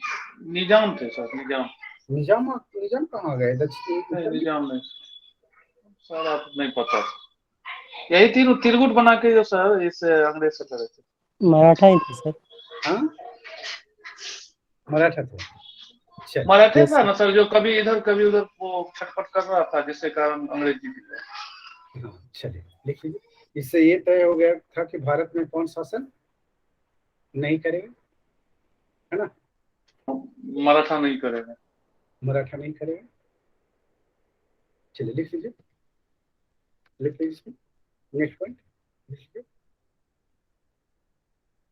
थे सर, निजाम। निजाम कहाँ गए? नहीं, निजाम नहीं सर, आप नहीं पता। यही तिरगुट बना के जो सर इस अंग्रेज से लड़े थे। मराठा ही थे सर। हाँ, मराठा थे। चलिए। मराठा था ना सर, जो कभी इधर कभी उधर वो छटपट कर रहा था, जिसके कारण अंग्रेज जीत गए। हाँ, चलिए लिख लीजिए। इससे ये तय हो गया था कि भारत में कौन शासन नहीं करेगा, है ना? मराठा नहीं करेगा। मराठा नहीं करेगा। चलिए लिख लीजिए। लिख लीजिए। नेक्स्ट पॉइंट लिख लीजिए।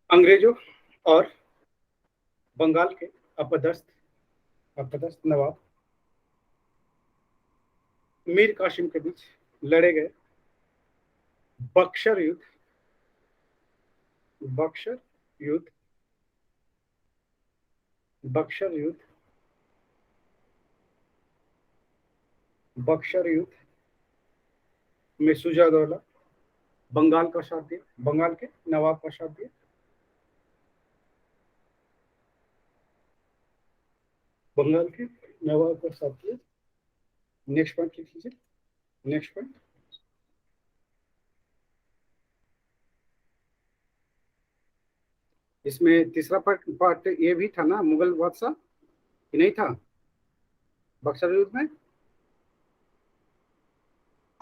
अंग्रेजों और बंगाल के अपदस्थ नवाब मीर कासिम के बीच लड़े गए बक्सर युद्ध। बक्सर युद्ध में शुजा-उद-दौला बंगाल का साथ दिया, बंगाल के नवाब का साथ दिया। बंगाल के नवाब का साथ दिया। नेक्स्ट पॉइंट लिख लीजिए। नेक्स्ट पॉइंट इसमें तीसरा पार्ट ये भी था ना, मुगल बादशाह कि नहीं था बक्सर युद्ध में?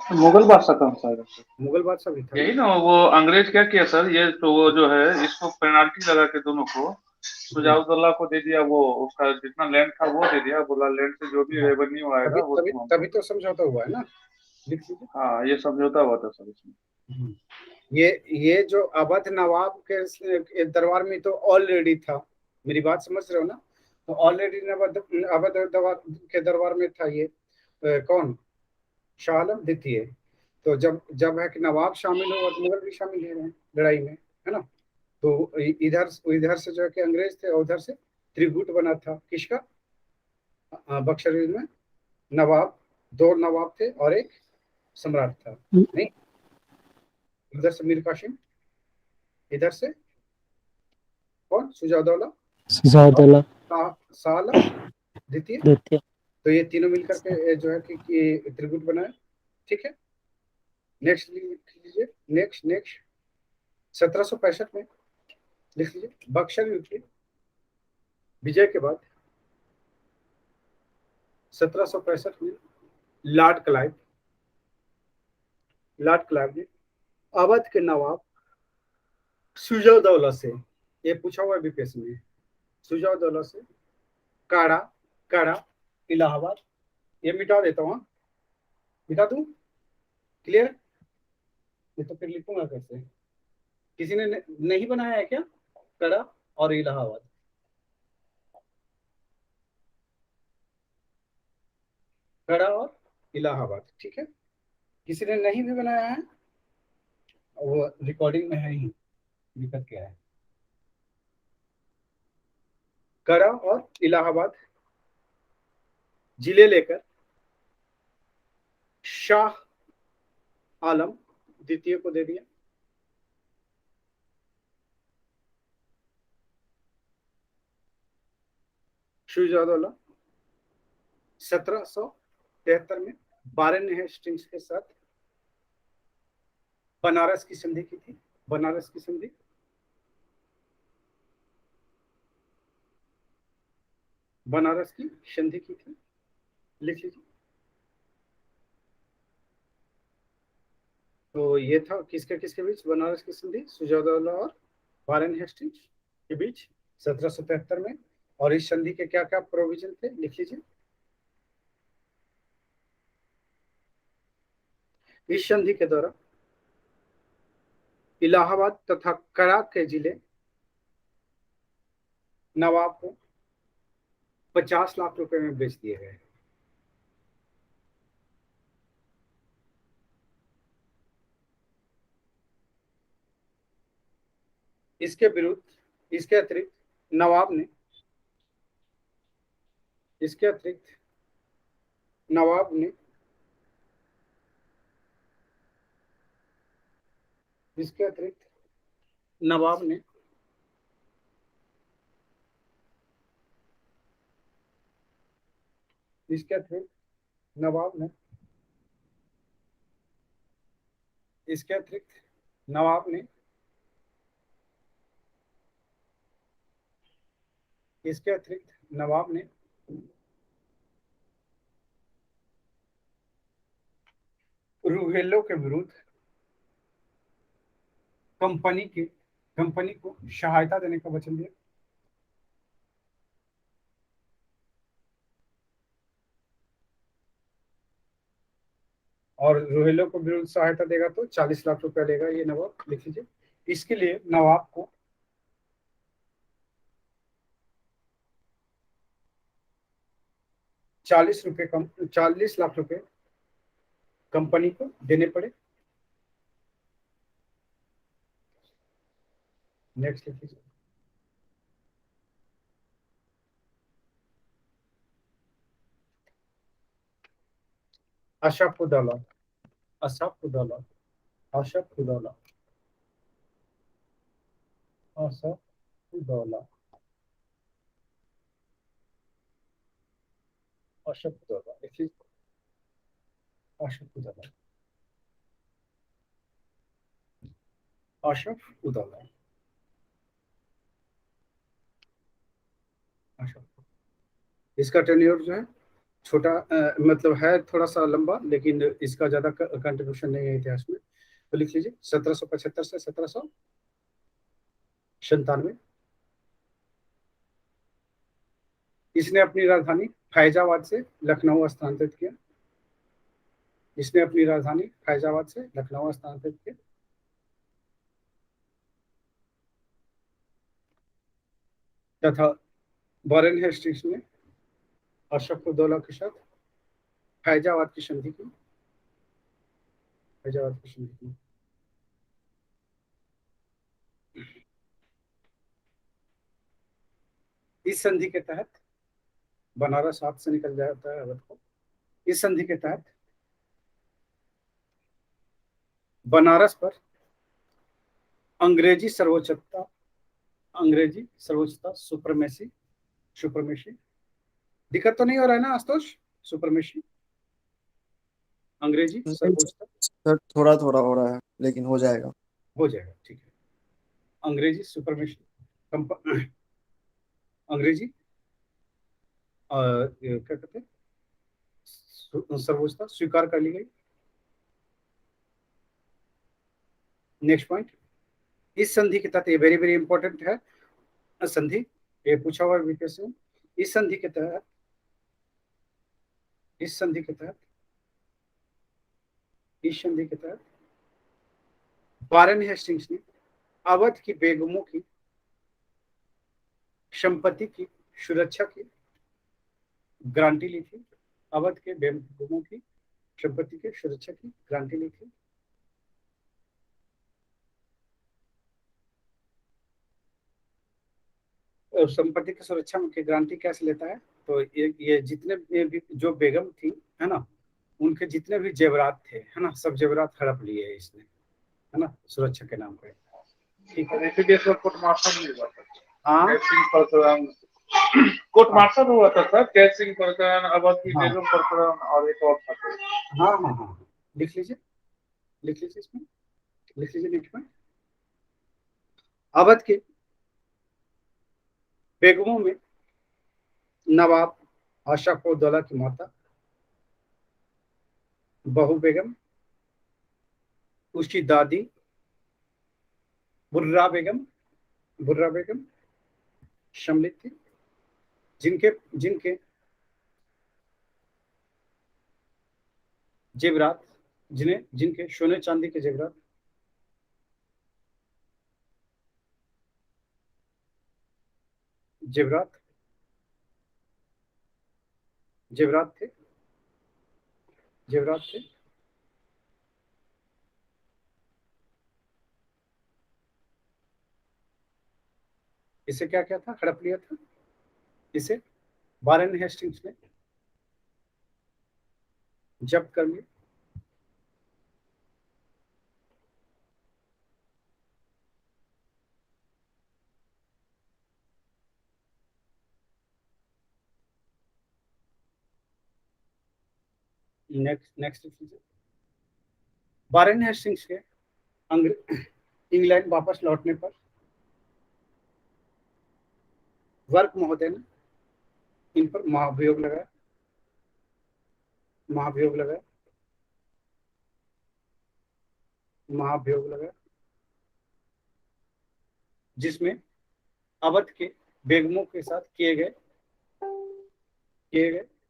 मुगल बादशाह कौन सा है सर? मुगल बादशाह भी था। यही ना, वो अंग्रेज क्या किया सर, ये तो वो जो है इसको पेनाल्टी लगा के दोनों को सुजाउद्दौला को दे दिया, वो उसका जितना लैंड था वो दे दिया, बोला लैंड से जो भी रेवेन्यू आएगा वो तभी तुम हमको तभी तो समझौता हुआ है ना, लिख लीजिए। हाँ, ये समझौता हुआ था सर इसमें। ये जो अवध नवाब के दरबार में तो ऑलरेडी था, मेरी बात समझ रहे हो ना? तो ऑलरेडी अवध के दरबार में था ये कौन, शाह आलम द्वितीय। तो जब है कि नवाब शामिल हो और मुगल भी शामिल है लड़ाई में, है ना? तो इधर से जो है कि अंग्रेज थे और उधर से त्रिगुट बना था किसका, बक्सर युद्ध में नवाब, 2 नवाब थे और एक सम्राट था, नहीं? इधर से मीर कासिम, इधर से कौन, सुजाउद्दौला, शाह आलम द्वितीय। तो ये तीनों मिलकर के जो है कि त्रिगुट बनाए, ठीक है। नेक्स्ट लिख लीजिए, नेक्स्ट 1765 में लिख लीजिए, बक्सर युद्ध के विजय के बाद 1765 में लॉर्ड क्लाइव ने अवध के नवाब सुजाउद्दौला से, ये पूछा हुआ है बीपीएस में, सुजाउद्दौला से काड़ा इलाहाबाद, ये मिटा देता हूँ, मिटा दूं, क्लियर? ये तो फिर लिखूंगा कैसे, किसी ने नहीं बनाया है क्या काड़ा और इलाहाबाद? काड़ा और इलाहाबाद, ठीक है। किसी ने नहीं भी बनाया है, वो रिकॉर्डिंग में है ही, दिक्कत क्या है? काड़ा और इलाहाबाद जिले लेकर शाह आलम द्वितीय को दे दिया। सुजाउद्दौला 1773 में वारेन हेस्टिंग्स के साथ बनारस की संधि की थी, बनारस की संधि। बनारस की संधि की थी, लिख लीजिए। तो ये था किसके बीच बनारस की संधि, सुजाउद्दौला और वारेन हेस्टिंग्स के बीच 1773 में। और इस संधि के क्या क्या प्रोविजन थे, लिख लीजिए। इस संधि के द्वारा इलाहाबाद तथा काड़ा के जिले नवाब को 50 लाख रुपए में बेच दिए गए। इसके विरुद्ध, इसके अतिरिक्त नवाब ने इसके अतिरिक्त नवाब ने इसके अतिरिक्त नवाब ने इसके अतिरिक्त नवाब ने इसके अतिरिक्त नवाब ने इसके अतिरिक्त नवाब ने रूहेलों के विरुद्ध कंपनी को सहायता देने का वचन दिया। और रूहेलों को विरुद्ध सहायता देगा तो 40 लाख रुपया लेगा ये नवाब, लिख लीजिए। इसके लिए नवाब को 40 लाख रुपए कंपनी को देने पड़े। नेक्स्ट लिख लीजिए। अशफउद्दौला अशफउद्दौला अशफउद्दौला अशफउद्दौला अशफउद्दौला लिख लीजिए। अशफउद्दौला अशफउद्दौला इसका टेन्योर जो है छोटा, मतलब है थोड़ा सा लंबा, लेकिन इसका ज्यादा कंट्रीब्यूशन नहीं है इतिहास में। तो लिख लीजिए 1775 से 1797। इसने अपनी राजधानी फैजाबाद से लखनऊ स्थानांतरित किया। इसने अपनी राजधानी फैजाबाद से लखनऊ स्थानांतरित किया। तथा वारेन हेस्टिंग्स ने अशरफ उद्दौला के साथ फैजाबाद की संधि की। फैजाबाद की संधि की। इस संधि के तहत बनारस हाथ से निकल जाता है अवध को। इस संधि के तहत बनारस पर अंग्रेजी सर्वोच्चता सुप्रमेशी दिक्कत तो नहीं हो रहा है ना आशुतोष? सुप्रमेशी अंग्रेजी सर्वोच्चता सर थोड़ा थोड़ा हो रहा है, लेकिन हो जाएगा। हो जाएगा, ठीक है। अंग्रेजी सुप्रमेशी अंग्रेजी क्या कहते हैं, सर्वोच्चता स्वीकार कर ली गई। नेक्स्ट पॉइंट, इस संधि के तहत, ये वेरी वेरी इंपॉर्टेंट है संधि, ये पूछा हुआ विकेशन। इस संधि के तहत वारेन हेस्टिंग्स ने अवध की बेगमों की संपत्ति की सुरक्षा की गारंटी ली थी। अवध के बेगमों की संपत्ति की सुरक्षा की गारंटी ली थी। संपत्ति की सुरक्षा की गारंटी कैसे लेता है? तो ये जितने भी जो बेगम थी, है ना, उनके जितने भी जेवरात थे, है ना, सब जेवरात हड़प लिए इसने, है ना, सुरक्षा के नाम पे। ठीक है, इसीलिए सर कोर्ट मार्शल नहीं हुआ था। हाँ, कैच सिंह प्रकरण, कोर्ट मार्शल हुआ था सर। कैच सिंह प्रकरण, अवध की बेगम प्रकरण और एक और था। हाँ हाँ हाँ, लिख लीजिए इसमें, लिख लीजिए नेक्स्ट में। अवध के बेगमों में नवाब अशरफ उद्दौला की माता बहू बेगम, उसकी दादी बुर्रा बेगम सम्मिलित थी, जिनके जेवरात, जिनके सोने चांदी के जेवरात थे। इसे क्या था, हड़प लिया था। इसे वारेन हेस्टिंग्स ने जब्त कर लिया। नेक्स्ट वारेन हेस्टिंग्स के इंग्लैंड वापस लौटने पर वर्क महोदय ने इन पर महाभियोग लगाया, जिसमें अवध के बेगमों के साथ किए गए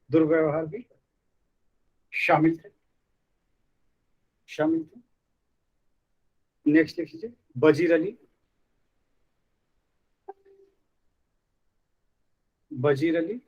दुर्व्यवहार भी शामिल थे। नेक्स्ट लिख लीजिए, वजीर अली वजीर अली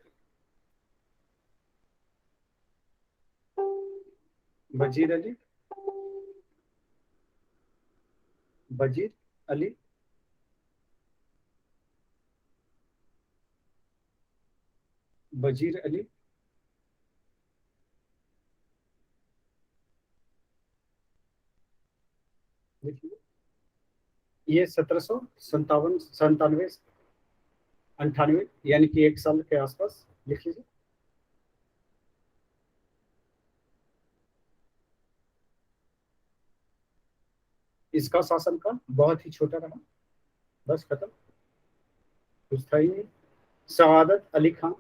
ये 1797-98 यानी कि 1 साल के आसपास लिख लीजिए। इसका शासनकाल बहुत ही छोटा रहा, बस खत्म, कुछ था ही नहीं। सआदत अली खान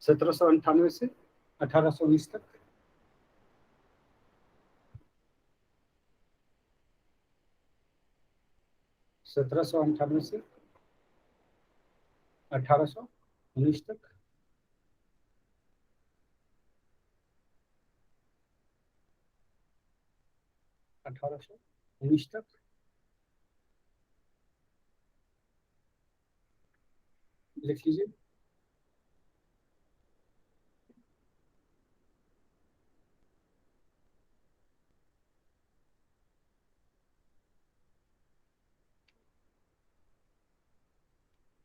1798 से 1819 तक। सत्रह सौ अंठानवे से 1819 तक। अठारह सौ उन्नीस तक। लिख लीजिए।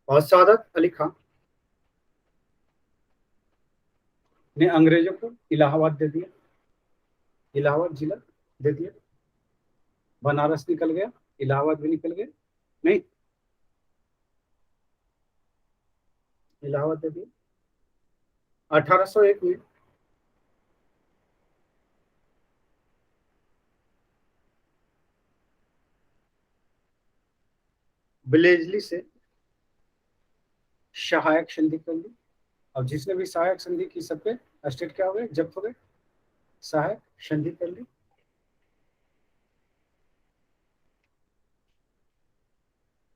और सादत अली खान ने अंग्रेजों को इलाहाबाद दे दिया, इलाहाबाद जिला दे दिया। बनारस निकल गया, इलाहाबाद भी निकल गया, नहीं इलाहाबाद दे दिया। 1801 में ब्लेजली से सहायक संधि कर ली। अब जिसने भी सहायक संधि की सब पे स्टेट क्या हो गए, जब्त हो गए, सहायक संधि कर ली।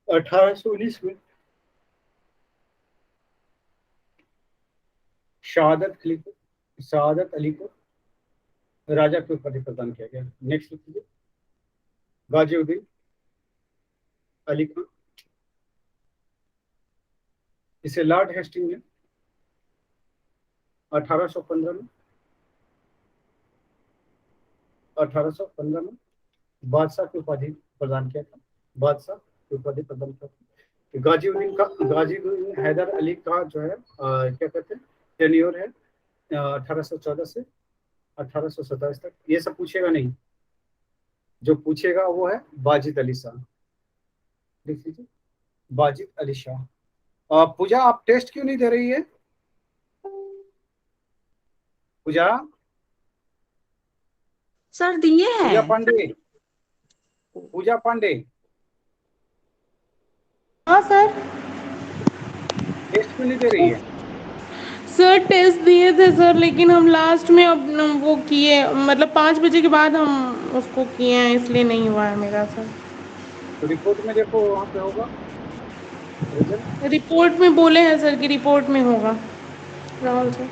1819 में शहादत अली को राजा की उपाधि प्रदान किया गया। नेक्स्ट लिखिए। गाजिउद्दीन अली खान, इसे लॉर्ड हेस्टिंग ने 1815 में बादशाह की उपाधि प्रदान किया था, बादशाह की उपाधि प्रदान किया था। गाजिउद्दीन हैदर अली का जो है क्या कहते हैं टेन्योर है 1814 से 1827 तक। ये सब पूछेगा नहीं, जो पूछेगा वो है बाजिद अली शाह। लिख लीजिए बाजिद अली शाह। पूजा आप टेस्ट क्यों नहीं दे रही है? पूजा सर दिए पूजा हैं। पांडे, पूजा पांडे हाँ सर। टेस्ट क्यों नहीं दे रही है? सर टेस्ट दिए थे सर, लेकिन हम लास्ट में अब वो किए, मतलब 5 बजे के बाद हम उसको किए हैं, इसलिए नहीं हुआ है मेरा सर। तो रिपोर्ट में देखो वहां पे होगा रिजल्ट। रिपोर्ट में बोले हैं सर कि रिपोर्ट में होगा। राहुल सर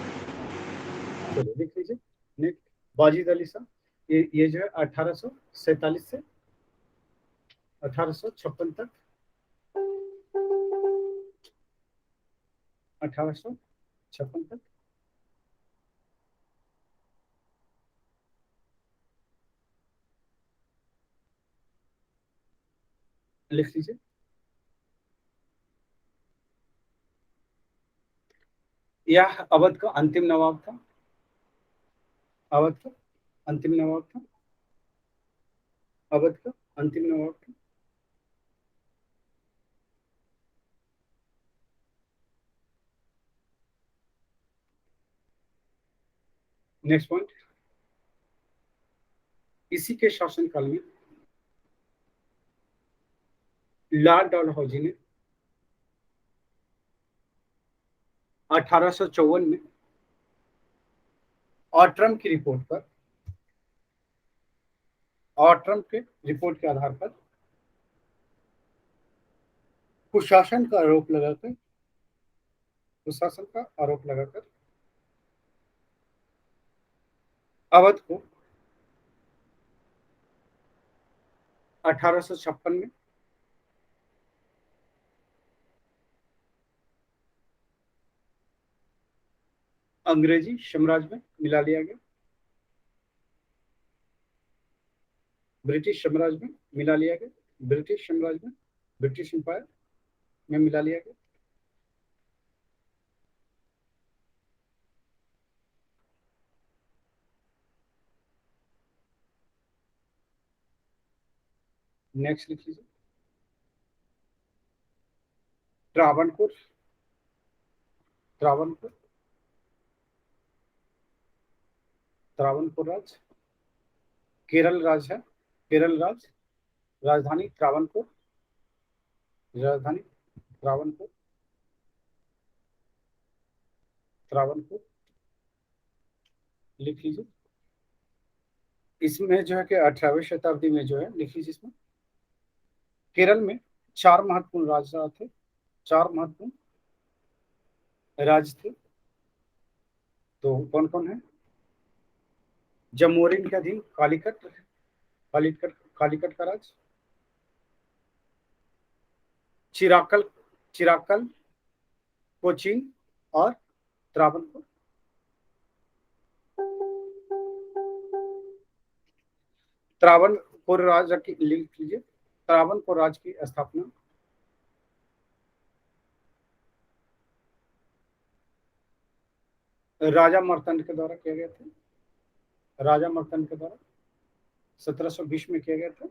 चलिए लिख लीजिए। नेक्स्ट बाजिद अली शाह, ये जो है 1847 से 1856 तक। 1856 तक। लिख लीजिए। यह अवध का अंतिम नवाब था, अवध का अंतिम नवाब था, अवध का अंतिम नवाब था। नेक्स्ट पॉइंट, इसी के शासनकाल में लॉर्ड डलहौजी ने 1854 में ऑट्रम की रिपोर्ट पर, ऑट्रम के रिपोर्ट के आधार पर कुशासन का आरोप लगाकर, कुशासन का आरोप लगाकर अवध को 1856 में अंग्रेजी साम्राज्य में मिला लिया गया, ब्रिटिश साम्राज्य में मिला लिया गया, ब्रिटिश साम्राज्य में, ब्रिटिश एम्पायर में मिला लिया गया। नेक्स्ट लिख लीजिए। त्रावणकोर, त्रावणकोर, त्रावणकोर राज्य केरल राज्य है, केरल राज्य, राजधानी त्रावणकोर, राजधानी त्रावणकोर, त्रावणकोर लिख लीजिए। इसमें जो है कि 18वीं शताब्दी में जो है लिख लीजिए, इसमें केरल में 4 महत्वपूर्ण राजा थे, 4 महत्वपूर्ण राज्य थे। तो कौन कौन है? जमोरिन के अधीन कालीकट का राज, चिराकल, कोचीन और त्रावणकोर। त्रावणकोर राज की लिख लीजिए। त्रावणकोर राज की स्थापना राजा मार्तंड के द्वारा किया गया था। राजा मार्तंड के द्वारा 1720 में किया गया था।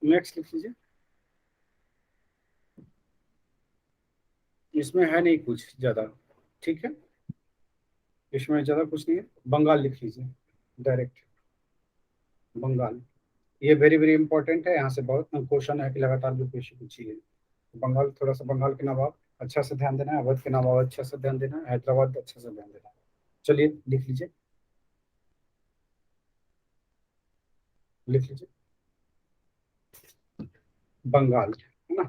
नेक्स्ट लिख लीजिए। इसमें है नहीं कुछ ज्यादा, ठीक है, इसमें ज्यादा कुछ नहीं है। बंगाल लिख लीजिए डायरेक्ट, बंगाल। ये वेरी वेरी इंपॉर्टेंट है, यहाँ से बहुत क्वेश्चन है कि लगातार भी पूछी है। बंगाल, थोड़ा सा बंगाल के नवाब अच्छा से ध्यान देना है, अवध के नवाब अच्छा से ध्यान देना है, हैदराबाद अच्छा से ध्यान देना है। चलिए लिख लीजिए, लिख लीजिए बंगाल, है ना।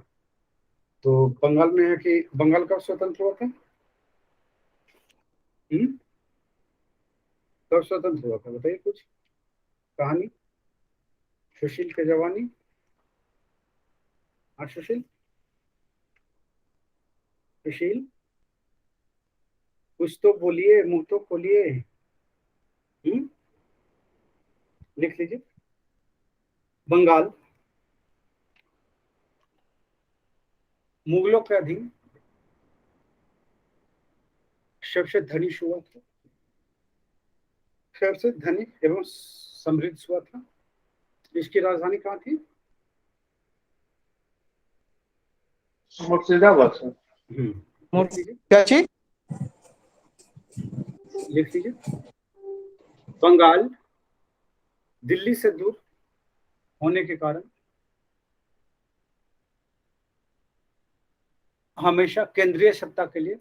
तो बंगाल में है कि बंगाल कब स्वतंत्र हुआ था? कब स्वतंत्र हुआ था बताइए कुछ कहानी। सुशील के जवानी। हाँ सुशील, सुशील कुछ तो बोलिए, मुंह तो खोलिए। लिख लीजिए बंगाल मुगलों के अधीन सबसे धनी हुआ था, सबसे धनी एवं समृद्ध हुआ था। इसकी राजधानी कहाँ थी? मुर्शिदाबाद सर। लिख लीजिए, क्या चीज? लिख लीजिए बंगाल दिल्ली से दूर होने के कारण हमेशा केंद्रीय सत्ता के लिए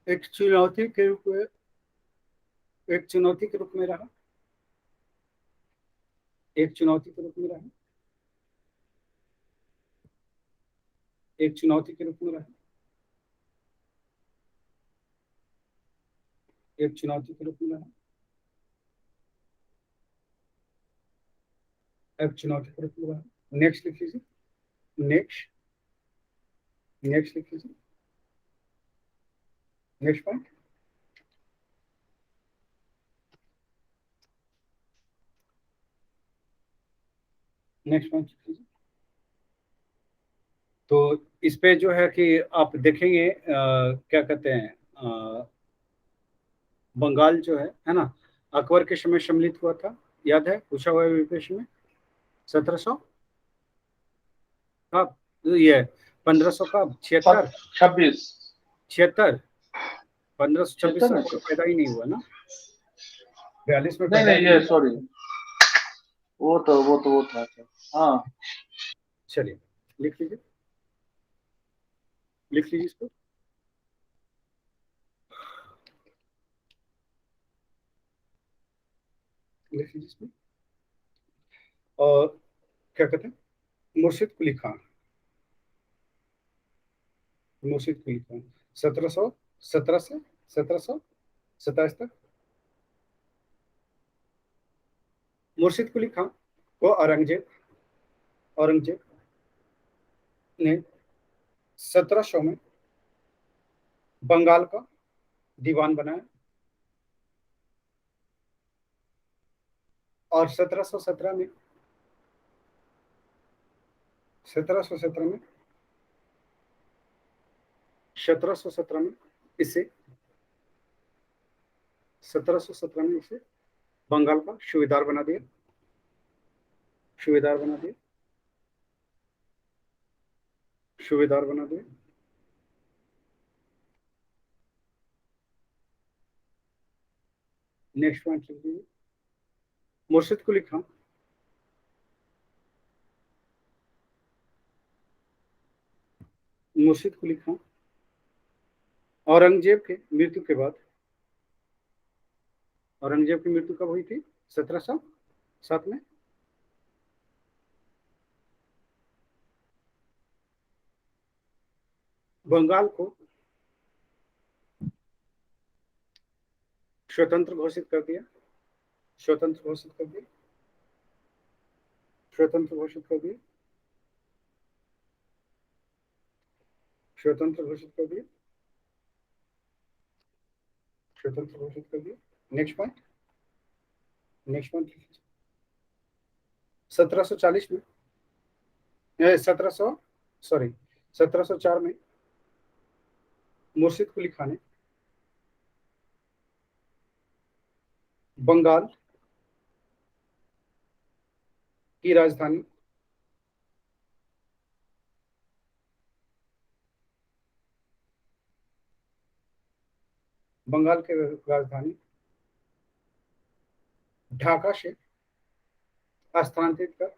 एक चुनौती के रूप में, एक चुनौती के रूप में रहा, एक चुनौती के रूप में रहा, एक चुनौती के रूप में रहा, एक चुनौती के रूप में रहा, एक चुनौती के रूप में रहा। नेक्स्ट लिख लीजिए, नेक्स्ट, नेक्स्ट लिख लीजिए, नेक्स्ट पॉइंट। नेक्स्ट पॉइंट लिख लीजिए। तो इस पे जो है कि आप देखेंगे क्या कहते हैं, बंगाल जो है ना, अकबर के समय सम्मिलित हुआ था, याद है, पूछा हुआ है विपेश में। 1700 कब? ये 1500 कब? 76 76 1526 में तो पैदा ही नहीं हुआ ना, 42 में पैदा नहीं ये सॉरी, वो था। हाँ चलिए लिख लीजिए, लिख लीजिए इसको। लिख लीजिए इसमें। और क्या कहते हैं, मुर्शिद कुली खान, मुर्शिद कुली खान 1717 से 1727 तक। मुर्शिद कुली खान को औरंगजेब ने 1700 में बंगाल का दीवान बनाया और 1717 में 1717 में 1717 में इसे 1717 में इसे बंगाल का सूबेदार बना दिया, सूबेदार बना दिया, सूबेदार बना दिया। नेक्स्ट पॉइंट लिख लीजिए। मुर्शिद कुली खान, मुर्शिद कुली खान औरंगजेब के मृत्यु के बाद, औरंगजेब की मृत्यु कब हुई थी? 1707 में। बंगाल को स्वतंत्र घोषित कर दिया, स्वतंत्र घोषित कर दिया, स्वतंत्र घोषित कर दिया, स्वतंत्र घोषित कर दिया, स्वतंत्र घोषित कर दिया। नेक्स्ट पॉइंट, नेक्स्ट पॉइंट 1740 में 1704 में मुर्शिद कुली खान ने बंगाल की राजधानी ढाका से स्थानांतरित कर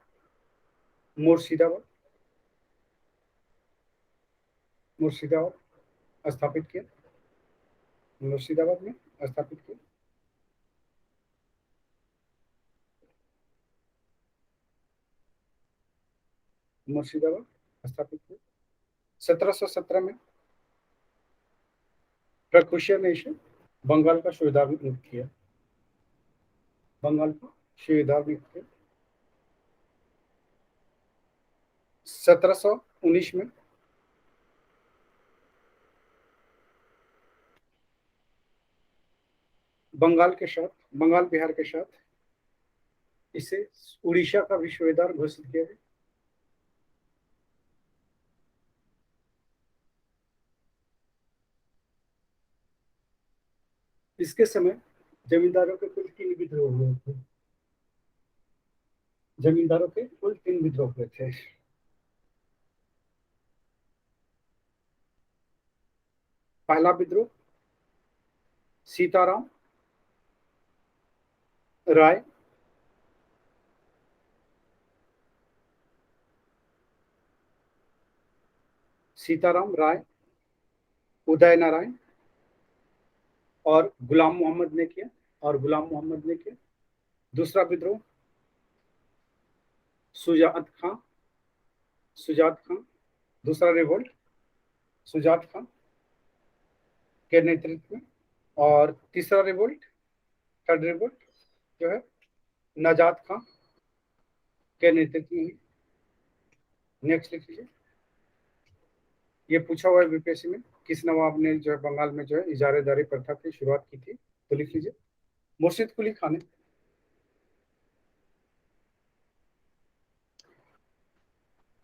मुर्शिदाबाद स्थापित किया, मुर्शिदाबाद में स्थापित किया। मुर्शिदाबाद स्थापित किया। 1717 में प्रकुशिया ने इसे बंगाल का सूबेदार नियुक्त किया, बंगाल का सूबेदार नियुक्त किया। 1719 में बंगाल बिहार के साथ इसे उड़ीसा का भी सूबेदार घोषित किया गया। इसके समय जमींदारों के कुल 3 विद्रोह हुए थे, जमींदारों के कुल 3 विद्रोह हुए थे। पहला विद्रोह सीताराम राय उदय नारायण और गुलाम मोहम्मद ने किया, दूसरा विद्रोह सुजात खान, दूसरा रिवोल्ट सुजात खान के नेतृत्व में, और तीसरा रिवोल्ट, थर्ड रिवोल्ट जो है नजात खान के नेतृत्व में। नेक्स्ट लिख लीजिए। ये पूछा हुआ है बीपीएससी में, किस नवाब ने जो है बंगाल में जो है इजारेदारी प्रथा की शुरुआत की थी? तो लिख लीजिए मुर्शिद कुली खान ने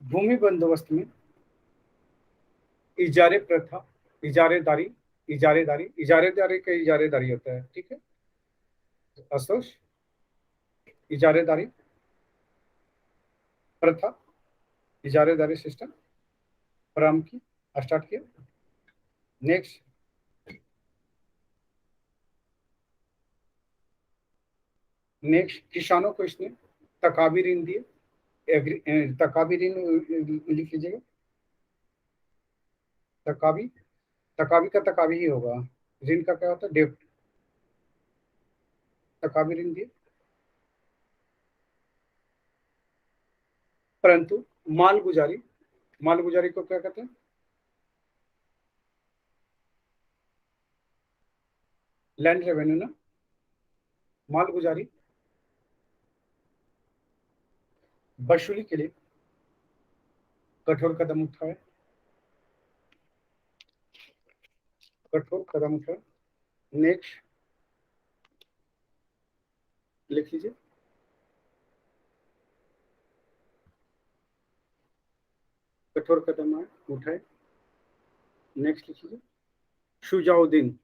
भूमि बंदोबस्त में इजारेदारी होता है, ठीक है, असोस इजारेदारी प्रथा, इजारेदारी सिस्टम प्रारंभ की, स्टार्ट किया। नेक्स्ट किसानों को इसने तकाबी ऋण दिए, तकाबी ऋण लिख लीजिएगा, तकाबी का तकाबी ही होगा, ऋण का क्या होता है? डेब्ट। तकाबी ऋण दिए, परंतु मालगुजारी को क्या कहते हैं? लैंड रेवेन्यू ना, मालगुजारी वसूली के लिए कठोर कदम उठाए, नेक्स्ट लिख लीजिए कठोर कदम उठाए। नेक्स्ट लिख लीजिए शुजाउद्दीन,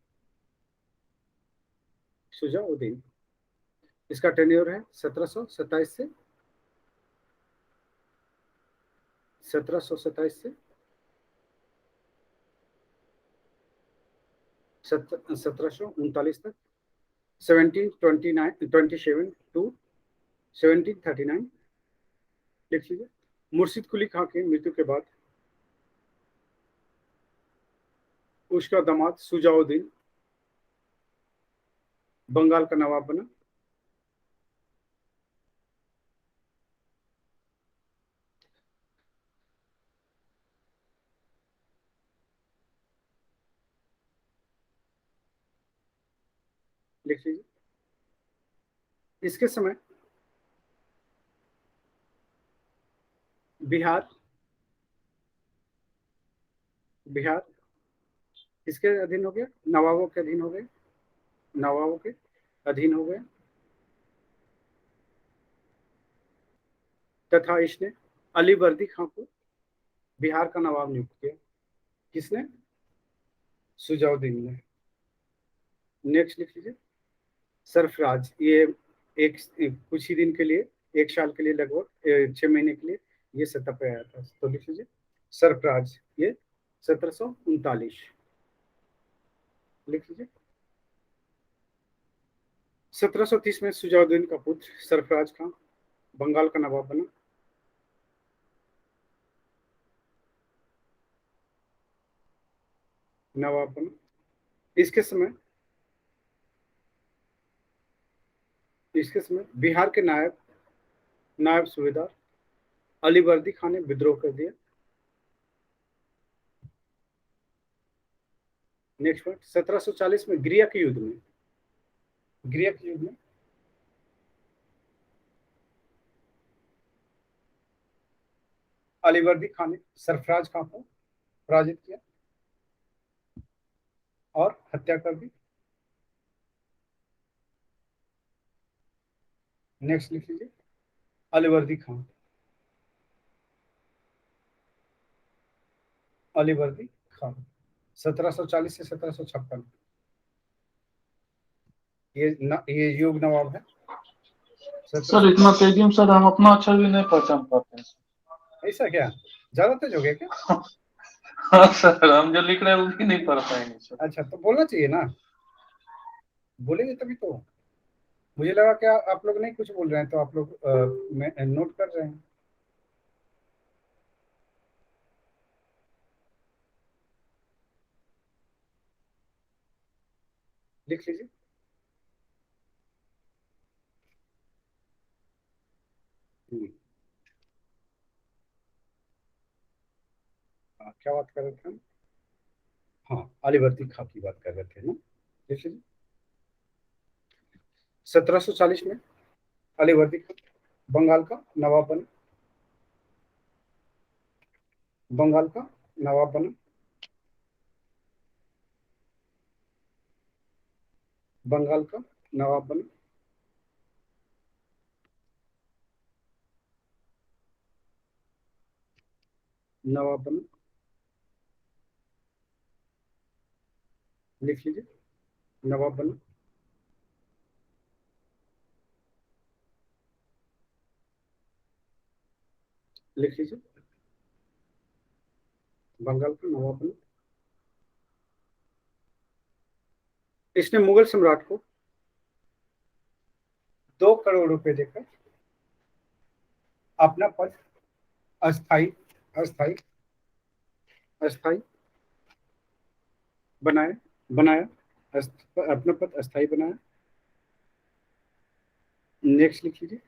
इसका टेन्योर है 1727 से 1739 तक, 1727 to 1739 लिख लीजिए। मुर्शिद कुली खां की मृत्यु के बाद उसका दामाद सुजाउद्दीन बंगाल का नवाब बना। लिख लीजिए। इसके समय बिहार इसके अधीन हो गया, नवाबों के अधीन हो गए, नवाबों के अधीन हो गए तथा इसने अलीवर्दी खां को बिहार का नवाब नियुक्त किया। किसने? सुजाउद्दीन ने। नेक्स्ट लिख लीजिए। सरफराज, ये कुछ ही दिन के लिए, 1 साल के लिए, लगभग 6 महीने के लिए ये सत्ता पे आया था। तो लिख लीजिए सरफराज, ये 1739 लिख लीजिए। 1730 में सुजाउद्दीन का पुत्र सरफराज खां बंगाल का नवाब बना। इसके समय बिहार के नायब सूबेदार अलीवर्दी खान ने विद्रोह कर दिया। नेक्स्ट पॉइंट, 1740 में ग्रिया के युद्ध में अलीवर्दी खान ने सरफराज खान को पराजित किया और हत्या कर दी। नेक्स्ट लिख लीजिए अलीवर्दी खान 1740 से 1756 ये योग नवाब है। सर इतना तेजी में सर हम अपना अक्षर भी नहीं पहचान पाते हैं। ऐसा क्या? ज्यादा तेज हो गया क्या? हाँ सर, हम जो लिख रहे हैं वो भी नहीं पढ़ पाएंगे सर। अच्छा, तो बोलना चाहिए ना, बोलेंगे तभी तो। मुझे लगा कि आप लोग नहीं कुछ बोल रहे हैं, तो आप लोग नोट कर रहे हैं। लिख लीजिए। क्या बात कर रहे थे हम? हाँ, अलीवर्दी खां की बात कर रहे थे ना। लिख लीजिए। 1740 में अलीवर्दी खां बंगाल का नवाब बना। बंगाल का नवाब बना। बंगाल का नवाब बना। नवाब बना। लिख लीजिए नवाब बना। लिख लीजिए बंगाल का नवाब बना। इसने मुगल सम्राट को 2 करोड़ रुपए देकर अपना पद अस्थाई बनाया। अपना पद अस्थाई बनाया। नेक्स्ट लिख लीजिए।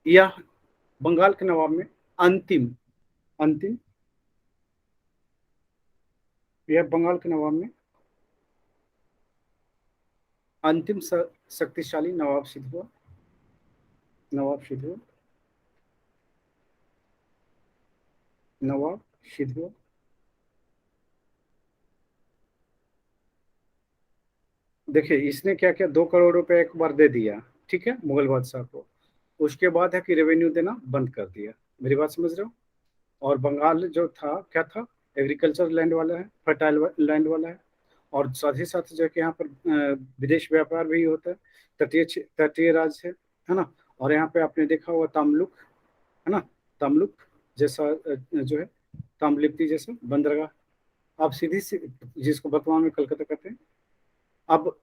यह बंगाल के नवाब में अंतिम यह बंगाल के नवाब में अंतिम शक्तिशाली नवाब सिद्ध हुआ। देखिए इसने क्या किया, 2 करोड़ रुपए एक बार दे दिया, ठीक है, मुगल बादशाह को। उसके बाद है कि रेवेन्यू देना बंद कर दिया। मेरी बात समझ रहे हो? और बंगाल जो था क्या था, एग्रीकल्चर लैंड वाला है, फर्टाइल लैंड वाला है, और साथ ही साथ जो है कि यहाँ पर विदेश व्यापार भी होता है, तटीय राज्य है ना। और यहाँ पे आपने देखा हुआ तमलुक है ना, तमलुक जैसा जो है, ताम्रलिप्ति जैसा बंदरगाह अब सीधी सी जिसको वर्तमान में कलकत्ता कहते हैं। अब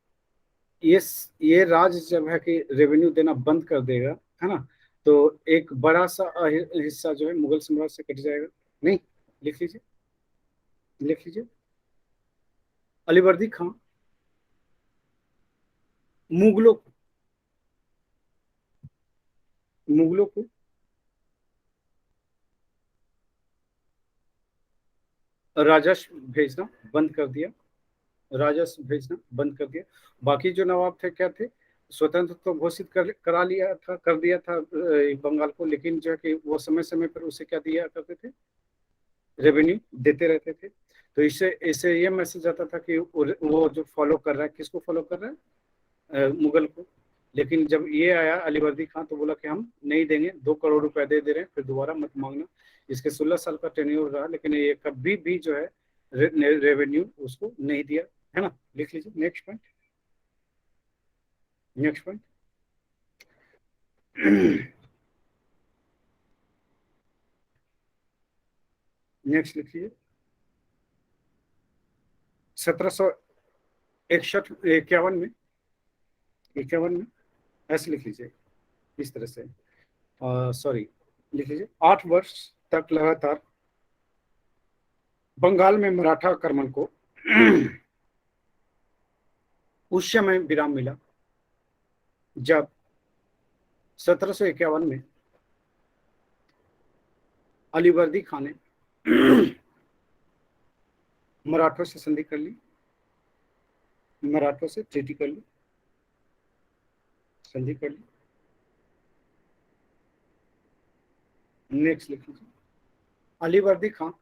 ये राज्य जब है कि रेवेन्यू देना बंद कर देगा, है ना, तो एक बड़ा सा हिस्सा जो है मुगल साम्राज्य से कट जाएगा। नहीं, लिख लीजिए, लिख लीजिए। अलीवर्दी खां मुगलों को राजस्व भेजना बंद कर दिया, राजस्व भेजना बंद कर दिया। बाकी जो नवाब थे क्या थे, स्वतंत्र तो घोषित कर दिया था बंगाल को, लेकिन जो है कि वो समय समय पर उसे क्या दिया करते थे, रेवेन्यू देते रहते थे। तो इससे ये मैसेज आता था कि वो जो फॉलो कर रहा है, किसको फॉलो कर रहा है, मुगल को। लेकिन जब ये आया अलीवर्दी खां तो बोला कि हम नहीं देंगे, 2 करोड़ रुपए दे रहे हैं, फिर दोबारा मत मांगना। इसके 16 साल का टेन्योर रहा, लेकिन ये कभी भी जो है रेवेन्यू उसको नहीं दिया, है ना। लिख लीजिए। Next point, next point. Next लिखिए। 1751 में ऐसे लिख लीजिए, इस तरह से, सॉरी लिख लीजिए। 8 वर्ष तक लगातार बंगाल में मराठा आक्रमण को उस समय विराम मिला जब 1751 में अलीवर्दी खान ने मराठों से संधि कर ली, मराठों से ट्रीटी कर ली, संधि कर ली। नेक्स्ट लिख लीजिए। अलीवर्दी खान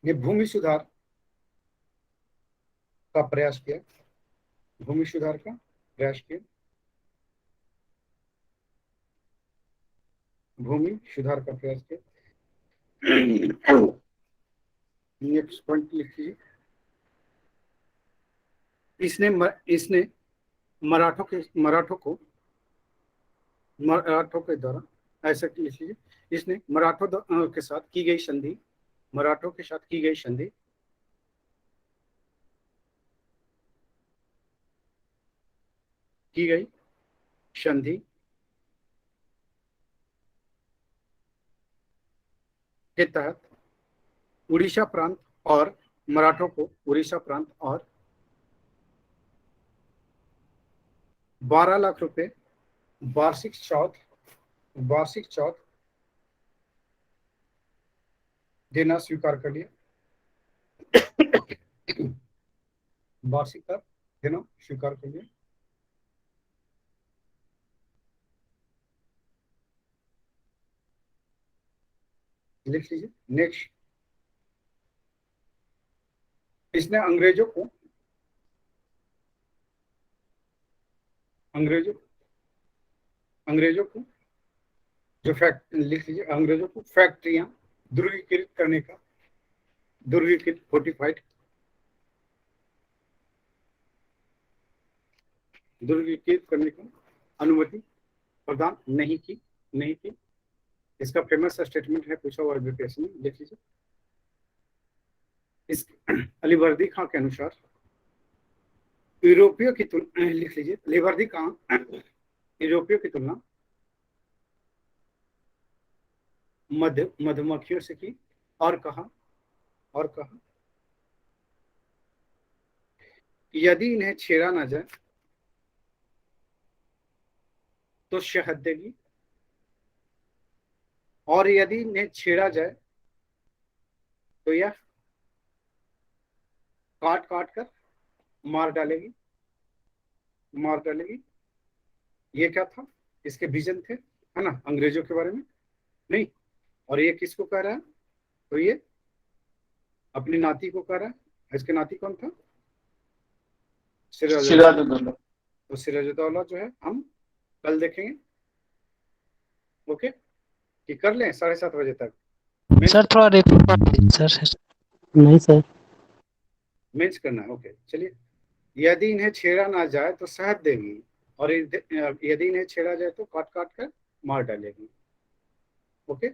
ने भूमि सुधार का प्रयास किया, भूमि सुधार का प्रयास किया, भूमि सुधार का प्रयास किया। नेक्स्ट पॉइंट लिखिए। इसने मराठों के द्वारा, ऐसा लिखिए, इसने मराठों के साथ की गई संधि, मराठों के साथ की गई संधि के तहत उड़ीसा प्रांत और मराठों को उड़ीसा प्रांत और 12 लाख रुपए वार्षिक चौथ देना स्वीकार कर लिया। वार्षिक कर देना स्वीकार कर लिया। लिख लीजिए। नेक्स्ट, इसने अंग्रेजों को जो लिख लीजिए, अंग्रेजों को फैक्ट्रियां दुर्गीकृत करने का, फोर्टिफाइड दुर्गीकृत करने का अनुमति प्रदान नहीं की। इसका फेमस स्टेटमेंट है, पूछा हुआ एजुकेशन में। लिख लीजिए। इस अलीवर्दी खां के अनुसार यूरोपियों की तुलना, लिख लीजिए, अलीवर्दी खां यूरोपियों की तुलना मधुमक्खियों से की, और कहा यदि इन्हें छेड़ा ना जाए तो शहद देगी, और यदि इन्हें छेड़ा जाए तो यह काट कर मार डालेगी। ये क्या था, इसके विजन थे, है ना, अंग्रेजों के बारे में नहीं। और ये किसको कह रहा है, तो ये अपनी नाती को कह रहा है। इसके नाती कौन था, सिराजुद्दौला। तो सिराजुद्दौला जो है हम कल देखेंगे। ओके, कि कर लें 7:30 बजे तक। सर थोड़ा रिपीट सर। नहीं सर, मेंस करना है। ओके, चलिए। यदि इन्हें छेड़ा ना जाए तो शहद देगी, और यदि इन्हें छेड़ा जाए तो काट कर मार डालेगी। ओके।